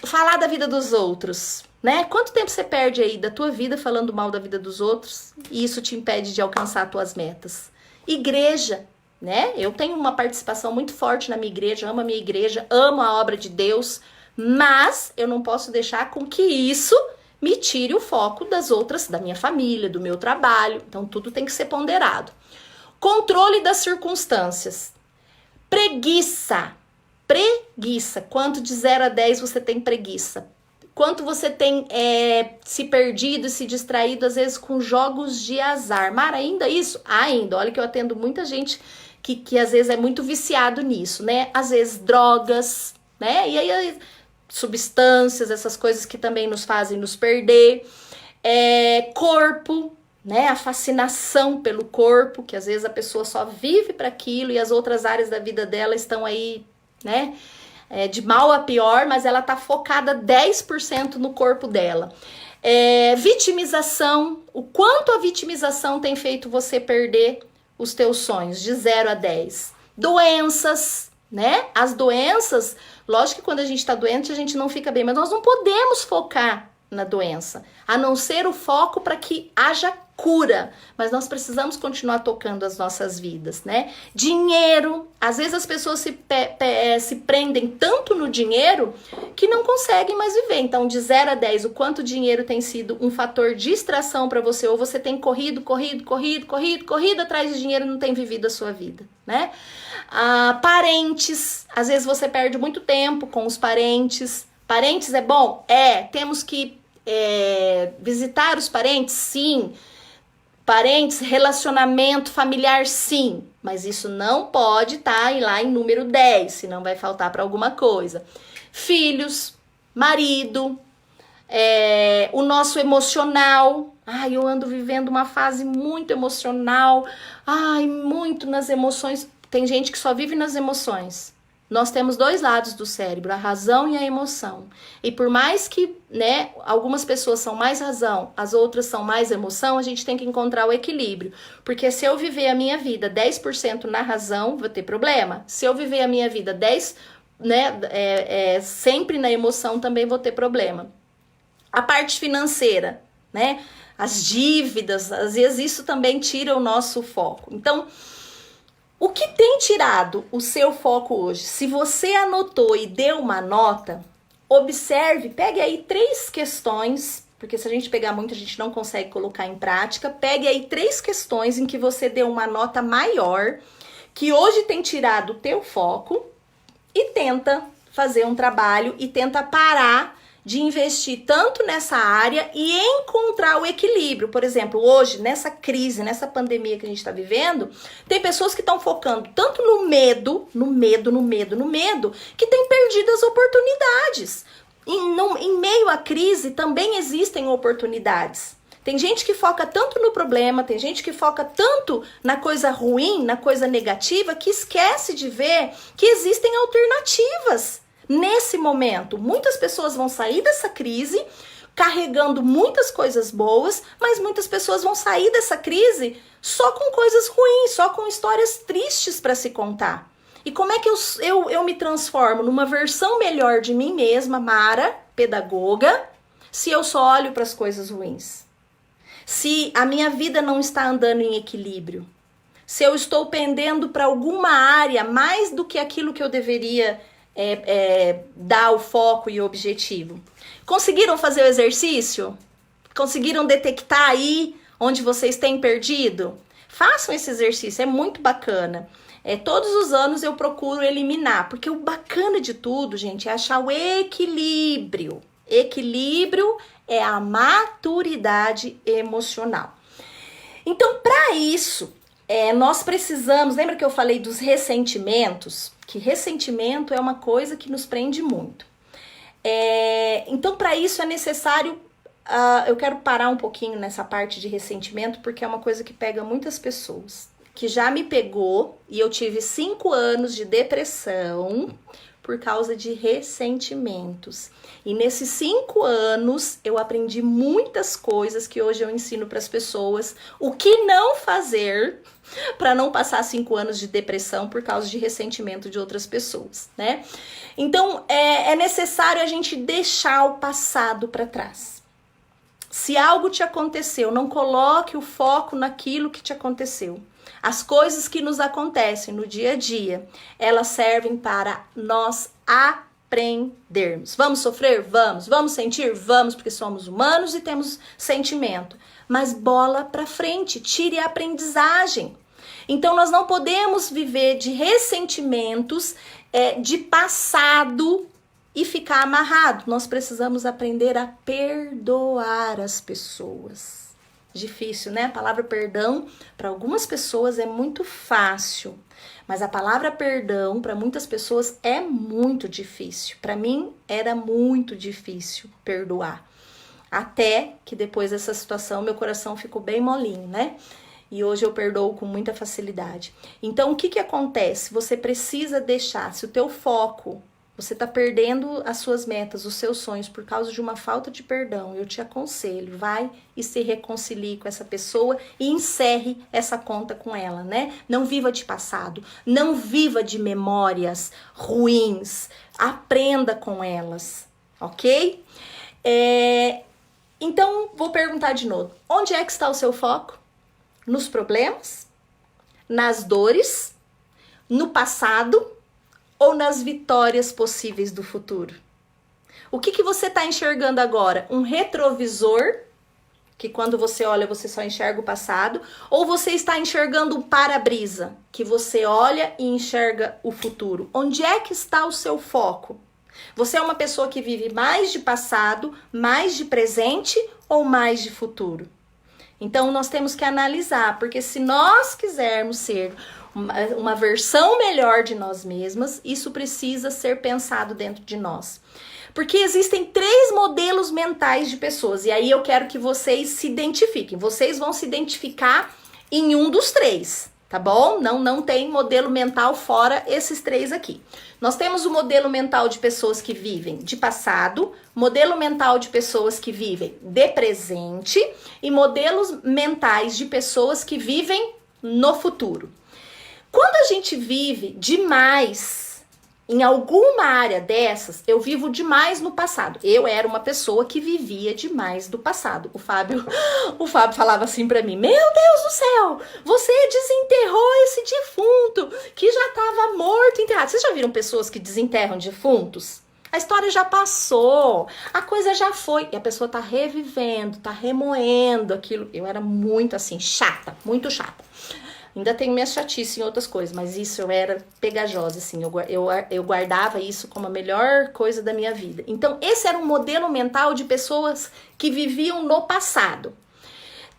Falar da vida dos outros, né? Quanto tempo você perde aí da tua vida falando mal da vida dos outros e isso te impede de alcançar as tuas metas? Igreja, né? Eu tenho uma participação muito forte na minha igreja, amo a minha igreja, amo a obra de Deus, mas eu não posso deixar com que isso me tire o foco das outras, da minha família, do meu trabalho. Então tudo tem que ser ponderado. Controle das circunstâncias. Preguiça. Preguiça. Quanto de 0 a 10 você tem preguiça? Quanto você tem se perdido e se distraído, às vezes, com jogos de azar? Mara, ainda isso? Ainda. Olha que eu atendo muita gente que às vezes é muito viciado nisso, né? Às vezes drogas, né? E aí substâncias, essas coisas que também nos fazem nos perder. Corpo, né? A fascinação pelo corpo, que às vezes a pessoa só vive para aquilo e as outras áreas da vida dela estão aí, né? De mal a pior, mas ela tá focada 10% no corpo dela. Vitimização, o quanto a vitimização tem feito você perder os teus sonhos, de 0 a 10. Doenças, né? As doenças, lógico que quando a gente tá doente a gente não fica bem, mas nós não podemos focar na doença, a não ser o foco para que haja cura, mas nós precisamos continuar tocando as nossas vidas, né? Dinheiro, às vezes as pessoas se prendem tanto no dinheiro que não conseguem mais viver. Então, de 0 a 10, o quanto o dinheiro tem sido um fator de distração para você, ou você tem corrido atrás de dinheiro e não tem vivido a sua vida, né? Parentes, às vezes você perde muito tempo com os parentes. Parentes é bom? Temos que visitar os parentes? Sim. Parentes, relacionamento familiar, sim. Mas isso não pode estar lá em número 10, senão vai faltar para alguma coisa. Filhos, marido, o nosso emocional. Eu ando vivendo uma fase muito emocional. Muito nas emoções. Tem gente que só vive nas emoções. Nós temos 2 lados do cérebro, a razão e a emoção. E por mais que, né, algumas pessoas são mais razão, as outras são mais emoção, a gente tem que encontrar o equilíbrio. Porque se eu viver a minha vida 10% na razão, vou ter problema. Se eu viver a minha vida 10%, né, sempre na emoção, também vou ter problema. A parte financeira, né, as dívidas, às vezes isso também tira o nosso foco. Então, o que tem tirado o seu foco hoje? Se você anotou e deu uma nota, observe, pegue aí 3 questões, porque se a gente pegar muito a gente não consegue colocar em prática. Pegue aí 3 questões em que você deu uma nota maior, que hoje tem tirado o teu foco, e tenta fazer um trabalho e tenta parar de investir tanto nessa área e encontrar o equilíbrio. Por exemplo, hoje, nessa crise, nessa pandemia que a gente está vivendo, tem pessoas que estão focando tanto no medo, que tem perdido as oportunidades. Em meio à crise, também existem oportunidades. Tem gente que foca tanto no problema, tem gente que foca tanto na coisa ruim, na coisa negativa, que esquece de ver que existem alternativas. Nesse momento, muitas pessoas vão sair dessa crise carregando muitas coisas boas, mas muitas pessoas vão sair dessa crise só com coisas ruins, só com histórias tristes para se contar. E como é que eu me transformo numa versão melhor de mim mesma, Mara, pedagoga, se eu só olho para as coisas ruins? Se a minha vida não está andando em equilíbrio? Se eu estou pendendo para alguma área mais do que aquilo que eu deveria dar o foco e o objetivo? Conseguiram fazer o exercício? Conseguiram detectar aí onde vocês têm perdido? Façam esse exercício, é muito bacana. Todos os anos eu procuro eliminar, porque o bacana de tudo, gente, é achar o equilíbrio. Equilíbrio é a maturidade emocional. Então, para isso, nós precisamos, lembra que eu falei dos ressentimentos? Que ressentimento é uma coisa que nos prende muito. Então, para isso é necessário, eu quero parar um pouquinho nessa parte de ressentimento, porque é uma coisa que pega muitas pessoas. que já me pegou e eu tive 5 anos de depressão por causa de ressentimentos. E nesses 5 anos eu aprendi muitas coisas que hoje eu ensino para as pessoas o que não fazer para não passar 5 anos de depressão por causa de ressentimento de outras pessoas, né? Então é necessário a gente deixar o passado para trás. Se algo te aconteceu, não coloque o foco naquilo que te aconteceu. As coisas que nos acontecem no dia a dia, elas servem para nós aprendermos. Vamos sofrer? Vamos. Vamos sentir? Vamos, porque somos humanos e temos sentimento. Mas bola para frente, tire a aprendizagem. Então nós não podemos viver de ressentimentos, de passado e ficar amarrado. Nós precisamos aprender a perdoar as pessoas. Difícil, né? A palavra perdão para algumas pessoas é muito fácil, mas a palavra perdão para muitas pessoas é muito difícil. Para mim era muito difícil perdoar. Até que depois dessa situação meu coração ficou bem molinho, né? E hoje eu perdoo com muita facilidade. Então o que acontece? Você precisa deixar, se o teu foco, você está perdendo as suas metas, os seus sonhos por causa de uma falta de perdão, eu te aconselho, vai e se reconcilie com essa pessoa e encerre essa conta com ela, né? Não viva de passado, não viva de memórias ruins, aprenda com elas, ok? Então, vou perguntar de novo, onde é que está o seu foco? Nos problemas? Nas dores? No passado? Ou nas vitórias possíveis do futuro? O que você está enxergando agora? Um retrovisor, que quando você olha você só enxerga o passado? Ou você está enxergando um para-brisa, que você olha e enxerga o futuro? Onde é que está o seu foco? Você é uma pessoa que vive mais de passado, mais de presente ou mais de futuro? Então nós temos que analisar, porque se nós quisermos ser uma versão melhor de nós mesmas, isso precisa ser pensado dentro de nós. Porque existem 3 modelos mentais de pessoas, e aí eu quero que vocês se identifiquem. Vocês vão se identificar em um dos 3, tá bom? Não tem modelo mental fora esses 3 aqui. Nós temos o modelo mental de pessoas que vivem de passado, modelo mental de pessoas que vivem de presente e modelos mentais de pessoas que vivem no futuro. Quando a gente vive demais em alguma área dessas, eu vivo demais no passado. Eu era uma pessoa que vivia demais do passado. O Fábio falava assim pra mim, meu Deus do céu, você desenterrou esse defunto que já estava morto, enterrado. Vocês já viram pessoas que desenterram defuntos? A história já passou, a coisa já foi. E a pessoa tá revivendo, tá remoendo aquilo. Eu era muito assim, chata, muito chata. Ainda tenho minha chatice em outras coisas, mas isso eu era pegajosa, assim, eu guardava isso como a melhor coisa da minha vida. Então, esse era um modelo mental de pessoas que viviam no passado.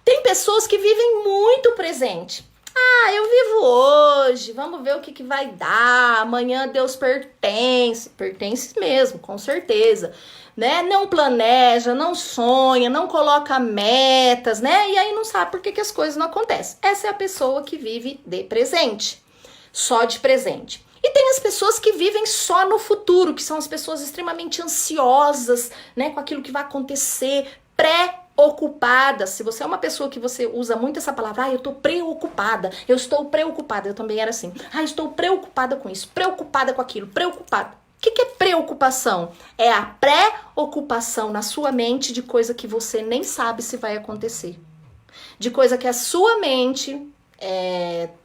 Tem pessoas que vivem muito presente. Ah, eu vivo hoje, vamos ver o que vai dar, amanhã Deus pertence mesmo, com certeza. Né? Não planeja, não sonha, não coloca metas, né? E aí não sabe por que as coisas não acontecem. Essa é a pessoa que vive de presente, só de presente. E tem as pessoas que vivem só no futuro, que são as pessoas extremamente ansiosas, né? Com aquilo que vai acontecer, preocupadas. Se você é uma pessoa que você usa muito essa palavra, eu tô preocupada, eu estou preocupada, eu também era assim. Estou preocupada com isso, preocupada com aquilo, preocupada. O que é preocupação? É a pré-ocupação na sua mente de coisa que você nem sabe se vai acontecer. De coisa que a sua mente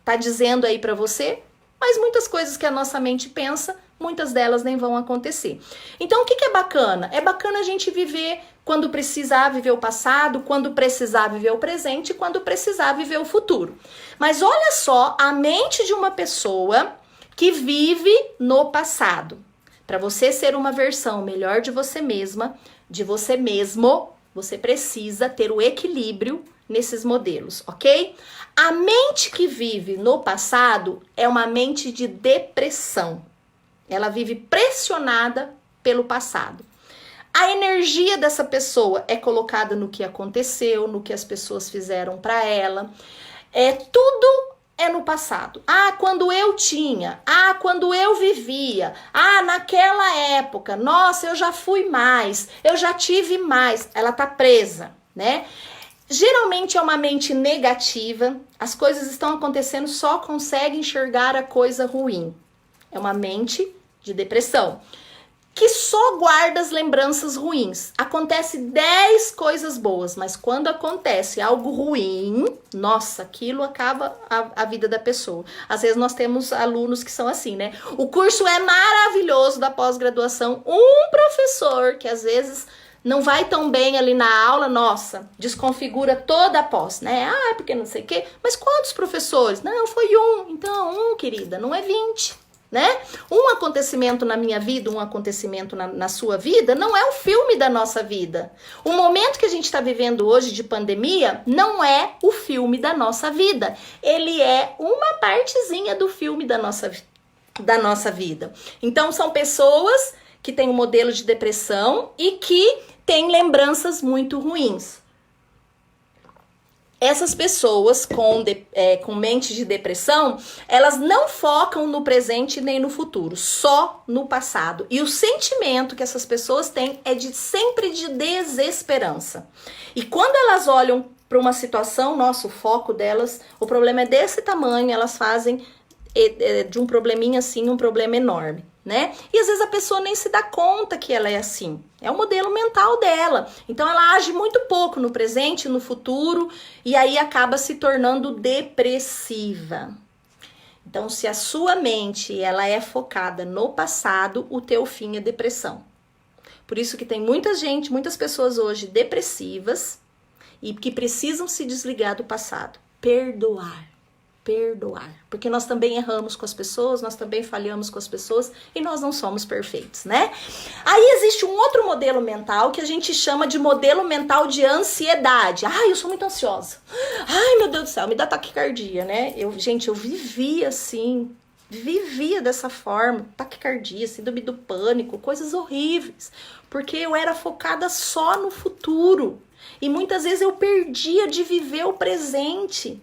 tá dizendo aí pra você, mas muitas coisas que a nossa mente pensa, muitas delas nem vão acontecer. Então, o que é bacana? É bacana a gente viver quando precisar viver o passado, quando precisar viver o presente, quando precisar viver o futuro. Mas olha só a mente de uma pessoa que vive no passado. Para você ser uma versão melhor de você mesma, de você mesmo, você precisa ter o equilíbrio nesses modelos, ok? A mente que vive no passado é uma mente de depressão. Ela vive pressionada pelo passado. A energia dessa pessoa é colocada no que aconteceu, no que as pessoas fizeram para ela. Tudo é no passado. Ah, quando eu tinha. Ah, quando eu vivia. Ah, naquela época. Nossa, eu já fui mais. Eu já tive mais. Ela tá presa, né? Geralmente é uma mente negativa. As coisas estão acontecendo, só consegue enxergar a coisa ruim. É uma mente de depressão, que só guarda as lembranças ruins. Acontece 10 coisas boas, mas quando acontece algo ruim, nossa, aquilo acaba a vida da pessoa. Às vezes nós temos alunos que são assim, né? O curso é maravilhoso da pós-graduação, um professor que às vezes não vai tão bem ali na aula, nossa, desconfigura toda a pós, né? Ah, porque não sei o quê. Mas quantos professores? Não, foi um. Então, querida, não é 20. Né? Um acontecimento na minha vida, um acontecimento na sua vida, não é o filme da nossa vida. O momento que a gente está vivendo hoje de pandemia não é o filme da nossa vida. Ele é uma partezinha do filme da nossa vida. Então, são pessoas que têm um modelo de depressão e que têm lembranças muito ruins. Essas pessoas com mente de depressão, elas não focam no presente nem no futuro, só no passado. E o sentimento que essas pessoas têm é sempre de desesperança. E quando elas olham para uma situação, nossa, o foco delas, o problema é desse tamanho, elas fazem de um probleminha assim, um problema enorme, né? E às vezes a pessoa nem se dá conta que ela é assim. É o modelo mental dela. Então ela age muito pouco no presente, no futuro, e aí acaba se tornando depressiva. Então, se a sua mente ela é focada no passado, o teu fim é depressão. Por isso que tem muitas pessoas hoje depressivas e que precisam se desligar do passado. Perdoar. Porque nós também erramos com as pessoas, nós também falhamos com as pessoas e nós não somos perfeitos, né? Aí existe um outro modelo mental que a gente chama de modelo mental de ansiedade. Ai, eu sou muito ansiosa. Ai, meu Deus do céu, me dá taquicardia, né? Eu vivia assim, vivia dessa forma, taquicardia, síndrome do pânico, coisas horríveis, porque eu era focada só no futuro e muitas vezes eu perdia de viver o presente.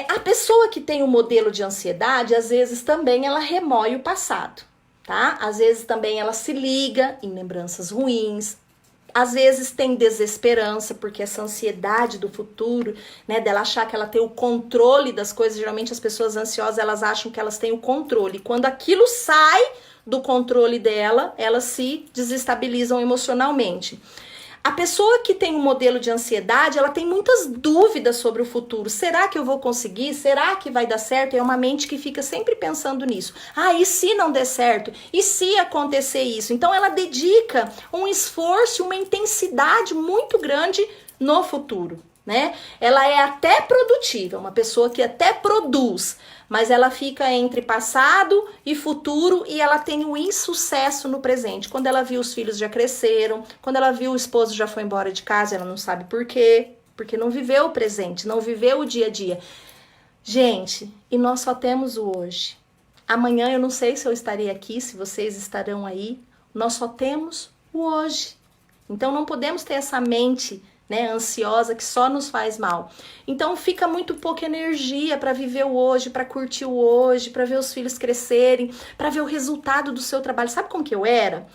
A pessoa que tem um modelo de ansiedade, às vezes também ela remoe o passado, tá? Às vezes também ela se liga em lembranças ruins, às vezes tem desesperança, porque essa ansiedade do futuro, né, dela achar que ela tem o controle das coisas, geralmente as pessoas ansiosas, elas acham que elas têm o controle, e quando aquilo sai do controle dela, elas se desestabilizam emocionalmente. A pessoa que tem um modelo de ansiedade, ela tem muitas dúvidas sobre o futuro. Será que eu vou conseguir? Será que vai dar certo? É uma mente que fica sempre pensando nisso. Ah, e se não der certo? E se acontecer isso? Então ela dedica um esforço, uma intensidade muito grande no futuro, né? Ela é até produtiva, uma pessoa que até produz, mas ela fica entre passado e futuro e ela tem o insucesso no presente. Quando ela viu os filhos já cresceram, quando ela viu o esposo já foi embora de casa, ela não sabe por quê, porque não viveu o presente, não viveu o dia a dia. Gente, e nós só temos o hoje. Amanhã eu não sei se eu estarei aqui, se vocês estarão aí, nós só temos o hoje. Então não podemos ter essa mente, né, ansiosa, que só nos faz mal. Então fica muito pouca energia para viver o hoje, para curtir o hoje, para ver os filhos crescerem, para ver o resultado do seu trabalho. Sabe como que eu era?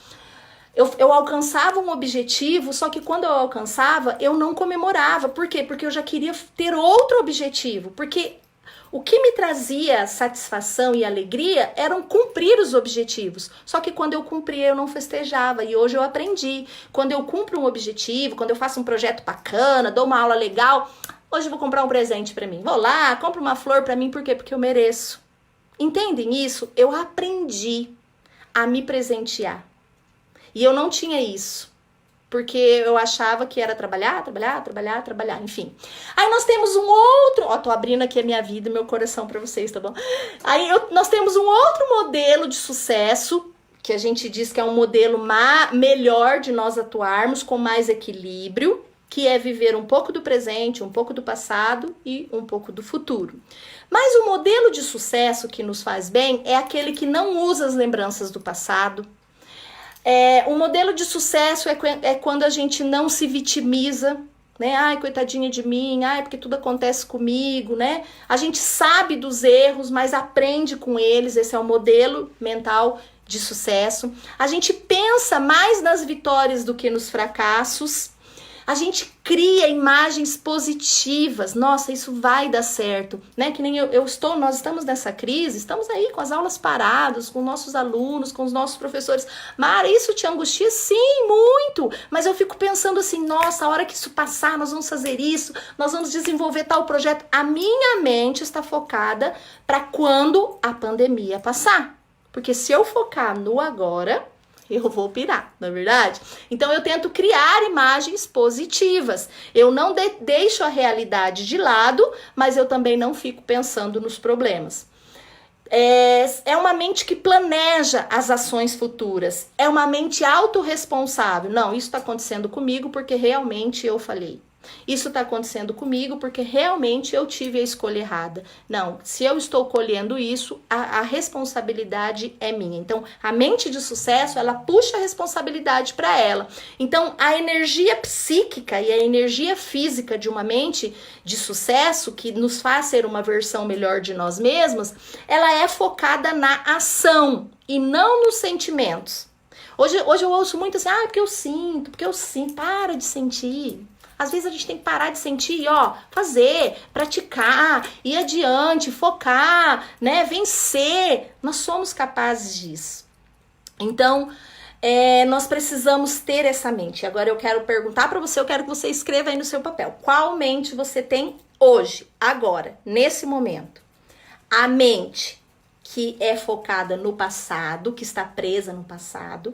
Eu alcançava um objetivo, só que quando eu alcançava, eu não comemorava. Por quê? Porque eu já queria ter outro objetivo. Porque o que me trazia satisfação e alegria eram cumprir os objetivos. Só que quando eu cumpria, eu não festejava. E hoje eu aprendi. Quando eu cumpro um objetivo, quando eu faço um projeto bacana, dou uma aula legal, hoje eu vou comprar um presente pra mim. Vou lá, compro uma flor pra mim. Por quê? Porque eu mereço. Entendem isso? Eu aprendi a me presentear. E eu não tinha isso. Porque eu achava que era trabalhar, enfim. Aí nós temos um outro... Ó, tô abrindo aqui a minha vida e meu coração pra vocês, tá bom? Aí nós temos um outro modelo de sucesso, que a gente diz que é um modelo melhor de nós atuarmos, com mais equilíbrio, que é viver um pouco do presente, um pouco do passado e um pouco do futuro. Mas o modelo de sucesso que nos faz bem é aquele que não usa as lembranças do passado. Um modelo de sucesso é quando a gente não se vitimiza, né? Ai, coitadinha de mim, ai, porque tudo acontece comigo, né? A gente sabe dos erros, mas aprende com eles, esse é o modelo mental de sucesso. A gente pensa mais nas vitórias do que nos fracassos. A gente cria imagens positivas. Nossa, isso vai dar certo, né? Que nem nós estamos nessa crise, estamos aí com as aulas paradas, com nossos alunos, com os nossos professores. Mara, isso te angustia? Sim, muito. Mas eu fico pensando assim, nossa, a hora que isso passar, nós vamos fazer isso, nós vamos desenvolver tal projeto. A minha mente está focada para quando a pandemia passar. Porque se eu focar no agora, eu vou pirar, não é verdade? Então eu tento criar imagens positivas. Eu não deixo a realidade de lado, mas eu também não fico pensando nos problemas. É uma mente que planeja as ações futuras. É uma mente autorresponsável. Não, isso está acontecendo comigo porque realmente eu falhei. Isso está acontecendo comigo porque realmente eu tive a escolha errada. Não, se eu estou colhendo isso, a responsabilidade é minha. Então, a mente de sucesso, ela puxa a responsabilidade para ela. Então, a energia psíquica e a energia física de uma mente de sucesso, que nos faz ser uma versão melhor de nós mesmos, ela é focada na ação e não nos sentimentos. Hoje eu ouço muito assim, porque eu sinto, para de sentir. Às vezes a gente tem que parar de sentir, fazer, praticar, ir adiante, focar, né, vencer. Nós somos capazes disso. Então, nós precisamos ter essa mente. Agora eu quero perguntar para você, eu quero que você escreva aí no seu papel. Qual mente você tem hoje, agora, nesse momento? A mente que é focada no passado, que está presa no passado.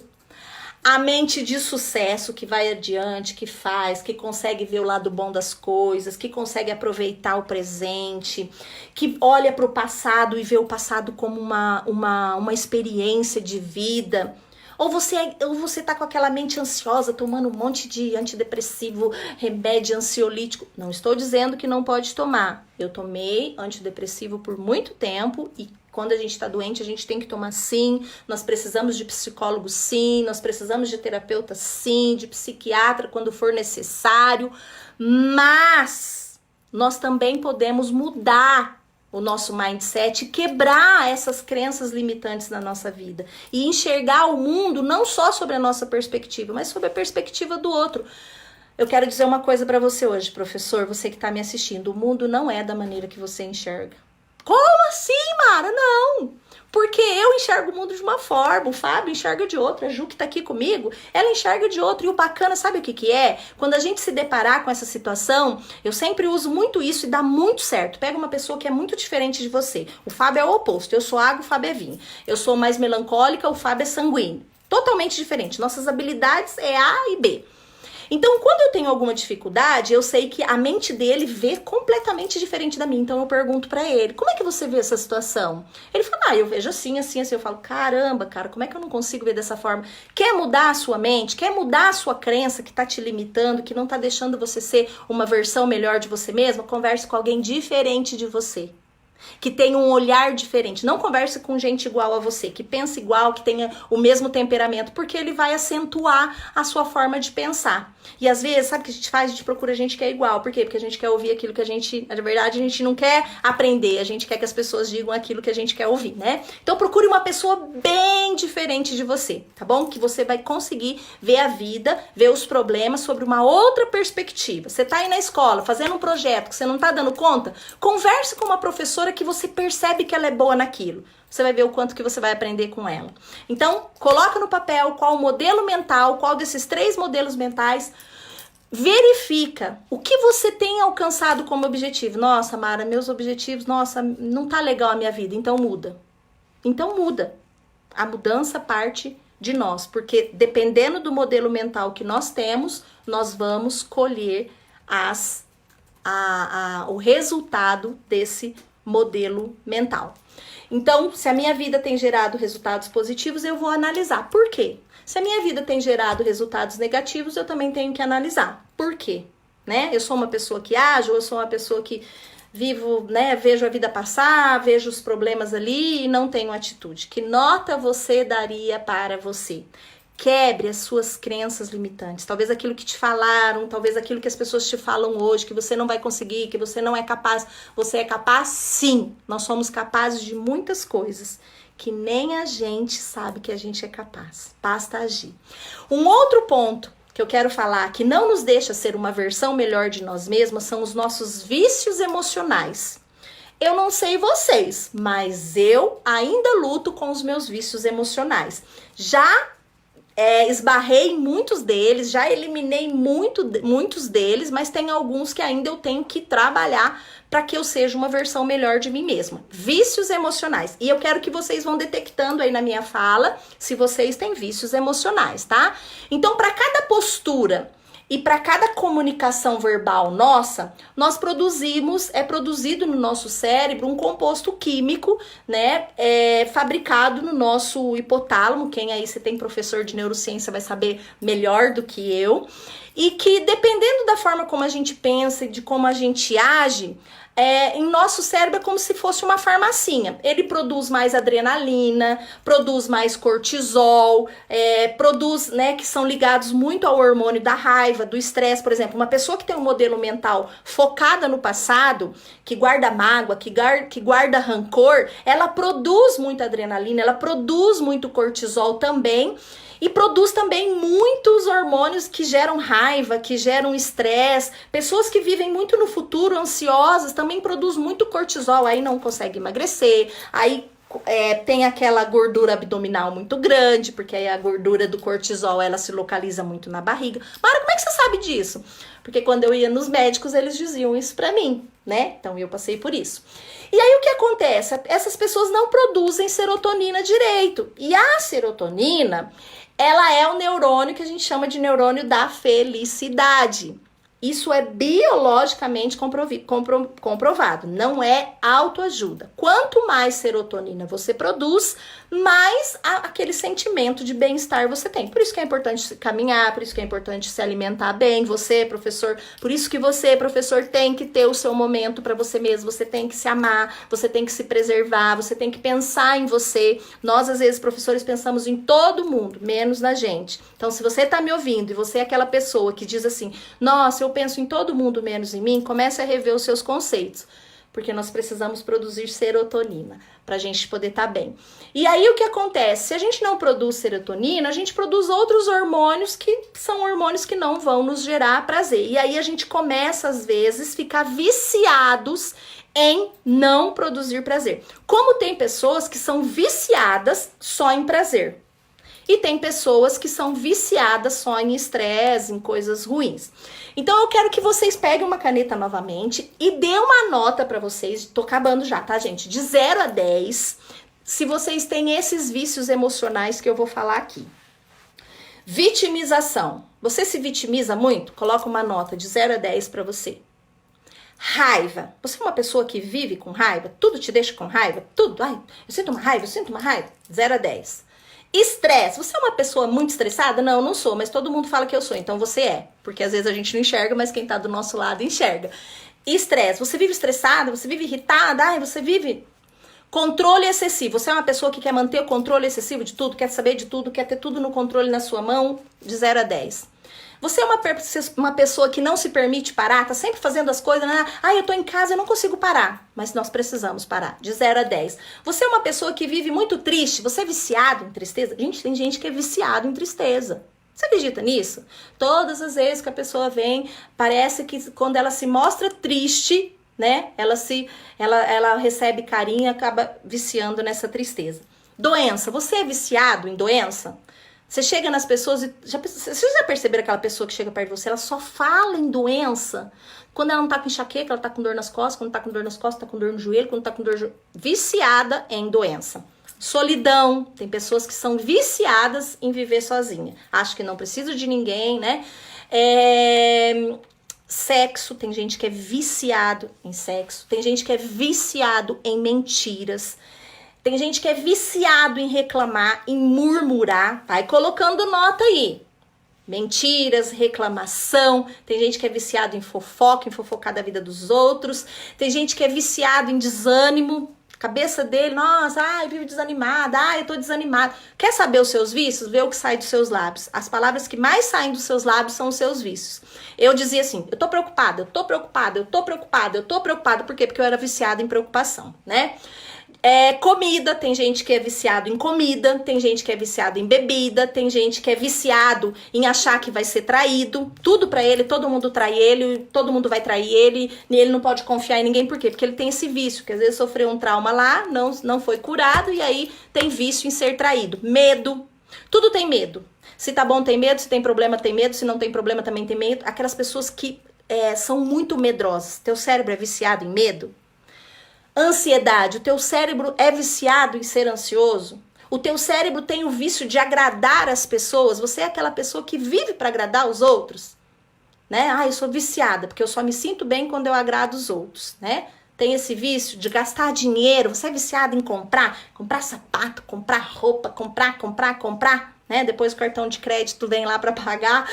A mente de sucesso, que vai adiante, que faz, que consegue ver o lado bom das coisas, que consegue aproveitar o presente, que olha para o passado e vê o passado como uma experiência de vida. Ou você tá com aquela mente ansiosa, tomando um monte de antidepressivo, remédio ansiolítico. Não estou dizendo que não pode tomar. Eu tomei antidepressivo por muito tempo e quando a gente está doente, a gente tem que tomar sim, nós precisamos de psicólogo sim, nós precisamos de terapeuta sim, de psiquiatra quando for necessário, mas nós também podemos mudar o nosso mindset, quebrar essas crenças limitantes na nossa vida e enxergar o mundo não só sobre a nossa perspectiva, mas sobre a perspectiva do outro. Eu quero dizer uma coisa para você hoje, professor, você que está me assistindo, o mundo não é da maneira que você enxerga. Como assim, Mara? Não! Porque eu enxergo o mundo de uma forma, o Fábio enxerga de outra, a Ju que tá aqui comigo, ela enxerga de outra. E o bacana, sabe o que é? Quando a gente se deparar com essa situação, eu sempre uso muito isso e dá muito certo. Pega uma pessoa que é muito diferente de você. O Fábio é o oposto, eu sou água, o Fábio é vinho. Eu sou mais melancólica, o Fábio é sanguíneo. Totalmente diferente. Nossas habilidades é A e B. Então, quando eu tenho alguma dificuldade, eu sei que a mente dele vê completamente diferente da minha. Então, eu pergunto pra ele, como é que você vê essa situação? Ele fala, eu vejo assim, assim, assim. Eu falo, caramba, cara, como é que eu não consigo ver dessa forma? Quer mudar a sua mente? Quer mudar a sua crença que tá te limitando, que não tá deixando você ser uma versão melhor de você mesma? Converse com alguém diferente de você, que tenha um olhar diferente. Não converse com gente igual a você, que pensa igual, que tenha o mesmo temperamento, porque ele vai acentuar a sua forma de pensar. E às vezes, sabe o que a gente faz? A gente procura gente que é igual. Por quê? Porque a gente quer ouvir aquilo que a gente... Na verdade, a gente não quer aprender, a gente quer que as pessoas digam aquilo que a gente quer ouvir, né? Então procure uma pessoa bem diferente de você, tá bom? Que você vai conseguir ver a vida, ver os problemas sobre uma outra perspectiva. Você tá aí na escola, fazendo um projeto que você não tá dando conta, converse com uma professora que você percebe que ela é boa naquilo. Você vai ver o quanto que você vai aprender com ela. Então, coloca no papel qual o modelo mental, qual desses 3 modelos mentais. Verifica o que você tem alcançado como objetivo. Nossa, Mara, meus objetivos, nossa, não tá legal a minha vida, então muda. Então muda. A mudança parte de nós, porque dependendo do modelo mental que nós temos, nós vamos colher o resultado desse modelo mental. Então, se a minha vida tem gerado resultados positivos, eu vou analisar. Por quê? Se a minha vida tem gerado resultados negativos, eu também tenho que analisar. Por quê? Né? Eu sou uma pessoa que age, ou eu sou uma pessoa que vivo, né, vejo a vida passar, vejo os problemas ali e não tenho atitude. Que nota você daria para você? Quebre as suas crenças limitantes. Talvez aquilo que te falaram, talvez aquilo que as pessoas te falam hoje, que você não vai conseguir, que você não é capaz. Você é capaz, sim. Nós somos capazes de muitas coisas que nem a gente sabe que a gente é capaz. Basta agir. Um outro ponto que eu quero falar que não nos deixa ser uma versão melhor de nós mesmas são os nossos vícios emocionais. Eu não sei vocês, mas eu ainda luto com os meus vícios emocionais. Já esbarrei em muitos deles, já eliminei muitos deles, mas tem alguns que ainda eu tenho que trabalhar para que eu seja uma versão melhor de mim mesma. Vícios emocionais. E eu quero que vocês vão detectando aí na minha fala se vocês têm vícios emocionais, tá? Então, para cada postura e para cada comunicação verbal nossa, nós é produzido no nosso cérebro um composto químico, né, fabricado no nosso hipotálamo. Quem aí, se tem professor de neurociência, vai saber melhor do que eu. E que, dependendo da forma como a gente pensa e de como a gente age, em nosso cérebro é como se fosse uma farmacinha. Ele produz mais adrenalina, produz mais cortisol, produz, né, que são ligados muito ao hormônio da raiva, do estresse. Por exemplo, uma pessoa que tem um modelo mental focada no passado, que guarda mágoa, que guarda rancor, ela produz muita adrenalina, ela produz muito cortisol também. E produz também muitos hormônios que geram raiva, que geram estresse. Pessoas que vivem muito no futuro, ansiosas, também produzem muito cortisol, aí não consegue emagrecer, aí tem aquela gordura abdominal muito grande, porque aí a gordura do cortisol, ela se localiza muito na barriga. Mara, como é que você sabe disso? Porque quando eu ia nos médicos, eles diziam isso pra mim, né? Então eu passei por isso. E aí o que acontece? Essas pessoas não produzem serotonina direito. E a serotonina, ela é o neurônio que a gente chama de neurônio da felicidade. Isso é biologicamente comprovado, não é autoajuda. Quanto mais serotonina você produz, mais aquele sentimento de bem-estar você tem. Por isso que é importante caminhar, por isso que é importante se alimentar bem, você, professor, por isso que você, professor, tem que ter o seu momento para você mesmo, você tem que se amar, você tem que se preservar, você tem que pensar em você. Nós, às vezes, professores, pensamos em todo mundo, menos na gente. Então, se você tá me ouvindo e você é aquela pessoa que diz assim, nossa, eu penso em todo mundo menos em mim, comece a rever os seus conceitos, porque nós precisamos produzir serotonina pra gente poder estar bem. E aí o que acontece? Se a gente não produz serotonina, a gente produz outros hormônios que são hormônios que não vão nos gerar prazer. E aí a gente começa, às vezes, ficar viciados em não produzir prazer. Como tem pessoas que são viciadas só em prazer. E tem pessoas que são viciadas só em estresse, em coisas ruins. Então eu quero que vocês peguem uma caneta novamente e dê uma nota para vocês. Tô acabando já, tá, gente? De 0 a 10, se vocês têm esses vícios emocionais que eu vou falar aqui. Vitimização. Você se vitimiza muito? Coloca uma nota de 0 a 10 para você. Raiva. Você é uma pessoa que vive com raiva? Tudo te deixa com raiva? Tudo. Ai, eu sinto uma raiva, eu sinto uma raiva. 0 a 10. Estresse. Você é uma pessoa muito estressada? Não, eu não sou, mas todo mundo fala que eu sou, então você é. Porque às vezes a gente não enxerga, mas quem tá do nosso lado enxerga. Estresse. Você vive estressada? Você vive irritada? Ai, você vive... Controle excessivo. Você é uma pessoa que quer manter o controle excessivo de tudo, quer saber de tudo, quer ter tudo no controle na sua mão? De 0 a 10. Você é uma pessoa que não se permite parar, tá sempre fazendo as coisas, né? Ah, eu tô em casa, eu não consigo parar. Mas nós precisamos parar, de 0 a 10. Você é uma pessoa que vive muito triste, você é viciado em tristeza? Gente, tem gente que é viciado em tristeza. Você acredita nisso? Todas as vezes que a pessoa vem, parece que quando ela se mostra triste, né? Ela recebe carinho e acaba viciando nessa tristeza. Doença, você é viciado em doença? Você chega nas pessoas e... Vocês já perceberam aquela pessoa que chega perto de você? Ela só fala em doença. Quando ela não tá com enxaqueca, ela tá com dor nas costas. Quando tá com dor nas costas, tá com dor no joelho. Quando tá com dor... Viciada em doença. Solidão. Tem pessoas que são viciadas em viver sozinha. Acho que não preciso de ninguém, né? Sexo. Tem gente que é viciado em sexo. Tem gente que é viciado em mentiras. Tem gente que é viciado em reclamar, em murmurar, vai colocando nota aí. Mentiras, reclamação. Tem gente que é viciado em fofoca, em fofocar da vida dos outros. Tem gente que é viciado em desânimo. cabeça dele, nossa, ai, vive desanimada, ai, eu tô desanimada. Quer saber os seus vícios? Vê o que sai dos seus lábios. As palavras que mais saem dos seus lábios são os seus vícios. Eu dizia assim, eu tô preocupada, eu tô preocupada, eu tô preocupada, eu tô preocupada. Por quê? Porque eu era viciada em preocupação, né? Comida, tem gente que é viciado em comida, tem gente que é viciado em bebida, tem gente que é viciado em achar que vai ser traído, tudo pra ele, todo mundo trai ele, todo mundo vai trair ele não pode confiar em ninguém, por quê? Porque ele tem esse vício, que às vezes sofreu um trauma lá, não foi curado, e aí tem vício em ser traído. Medo, tudo tem medo. Se tá bom tem medo, se tem problema tem medo, se não tem problema também tem medo. Aquelas pessoas que são muito medrosas, teu cérebro é viciado em medo? Ansiedade, o teu cérebro é viciado em ser ansioso? O teu cérebro tem o vício de agradar as pessoas? Você é aquela pessoa que vive para agradar os outros? Né? Eu sou viciada, porque eu só me sinto bem quando eu agrado os outros, né? Tem esse vício de gastar dinheiro, você é viciado em comprar sapato, comprar roupa, comprar, né? Depois o cartão de crédito vem lá para pagar.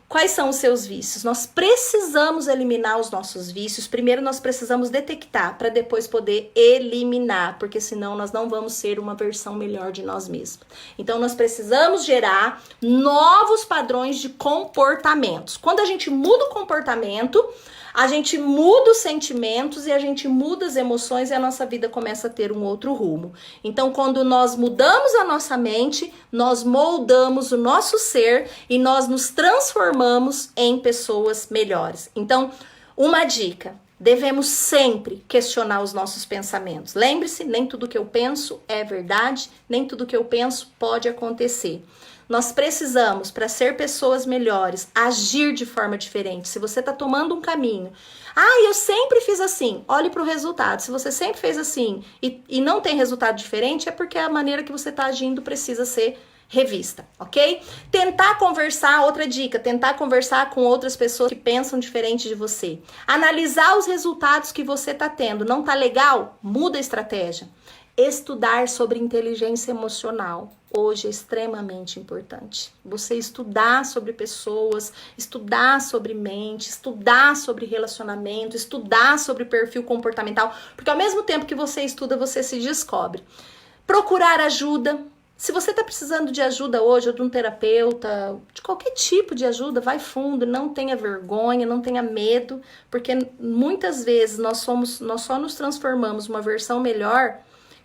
Quais são os seus vícios? Nós precisamos eliminar os nossos vícios. Primeiro nós precisamos detectar para depois poder eliminar, porque senão nós não vamos ser uma versão melhor de nós mesmos. Então nós precisamos gerar novos padrões de comportamentos. Quando a gente muda o comportamento, a gente muda os sentimentos e a gente muda as emoções e a nossa vida começa a ter um outro rumo. Então, quando nós mudamos a nossa mente, nós moldamos o nosso ser e nós nos transformamos em pessoas melhores. Então, uma dica: devemos sempre questionar os nossos pensamentos. Lembre-se, nem tudo que eu penso é verdade, nem tudo que eu penso pode acontecer. Nós precisamos, para ser pessoas melhores, agir de forma diferente. Se você está tomando um caminho, eu sempre fiz assim, olhe para o resultado. Se você sempre fez assim e não tem resultado diferente, é porque a maneira que você está agindo precisa ser revista, ok? Tentar conversar, outra dica, tentar conversar com outras pessoas que pensam diferente de você. Analisar os resultados que você está tendo. Não tá legal? Muda a estratégia. Estudar sobre inteligência emocional hoje é extremamente importante. Você estudar sobre pessoas, estudar sobre mente, estudar sobre relacionamento, estudar sobre perfil comportamental, porque ao mesmo tempo que você estuda, você se descobre. Procurar ajuda. Se você está precisando de ajuda hoje, ou de um terapeuta, de qualquer tipo de ajuda, vai fundo, não tenha vergonha, não tenha medo, porque muitas vezes nós só nos transformamos uma versão melhor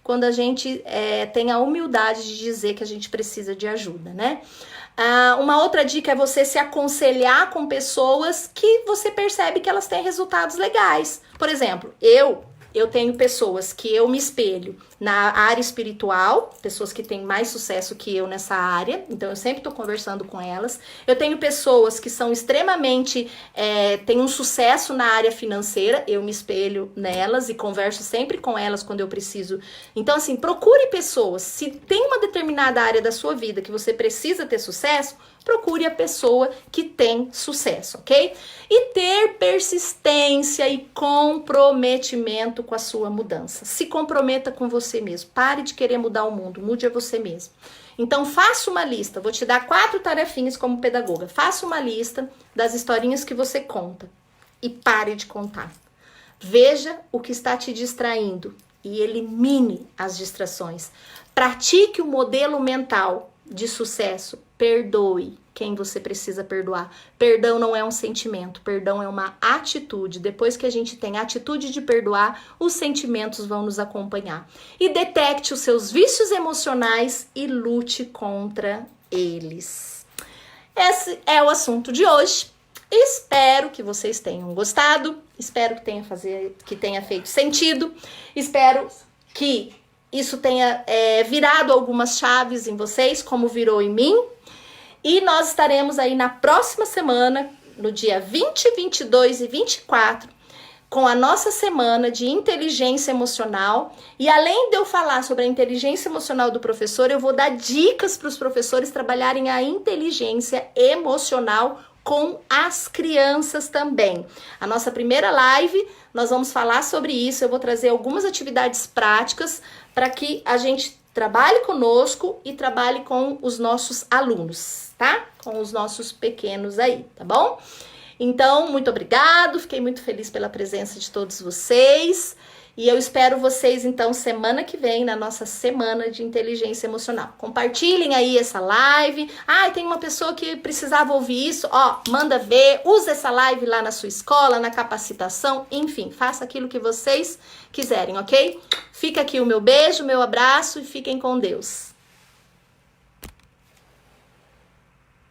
quando a gente tem a humildade de dizer que a gente precisa de ajuda, né? Uma outra dica é você se aconselhar com pessoas que você percebe que elas têm resultados legais. Por exemplo, eu tenho pessoas que eu me espelho na área espiritual, pessoas que têm mais sucesso que eu nessa área, então eu sempre estou conversando com elas. Eu tenho pessoas que são extremamente, têm um sucesso na área financeira, eu me espelho nelas e converso sempre com elas quando eu preciso. Então assim, procure pessoas, se tem uma determinada área da sua vida que você precisa ter sucesso, procure a pessoa que tem sucesso, ok? E ter persistência e comprometimento com a sua mudança. Se comprometa com você mesmo. Pare de querer mudar o mundo. Mude a você mesmo. Então, faça uma lista. Vou te dar 4 tarefinhas como pedagoga. Faça uma lista das historinhas que você conta. E pare de contar. Veja o que está te distraindo e elimine as distrações. Pratique o modelo mental de sucesso. Perdoe quem você precisa perdoar. Perdão não é um sentimento, perdão é uma atitude. Depois que a gente tem a atitude de perdoar, os sentimentos vão nos acompanhar. E detecte os seus vícios emocionais e lute contra eles. Esse é o assunto de hoje. Espero que vocês tenham gostado, espero que tenha feito sentido, espero que isso tenha virado algumas chaves em vocês, como virou em mim. E nós estaremos aí na próxima semana, no dia 20, 22 e 24, com a nossa semana de inteligência emocional. E além de eu falar sobre a inteligência emocional do professor, eu vou dar dicas para os professores trabalharem a inteligência emocional com as crianças também. A nossa primeira live, nós vamos falar sobre isso. Eu vou trazer algumas atividades práticas para que a gente trabalhe conosco e trabalhe com os nossos alunos, tá? Com os nossos pequenos aí, tá bom? Então, muito obrigado, fiquei muito feliz pela presença de todos vocês E eu espero vocês, então, semana que vem, na nossa semana de inteligência emocional. Compartilhem aí essa live. Ah, tem uma pessoa que precisava ouvir isso. Ó, manda ver, usa essa live lá na sua escola, na capacitação. Enfim, faça aquilo que vocês quiserem, ok? Fica aqui o meu beijo, meu abraço e fiquem com Deus.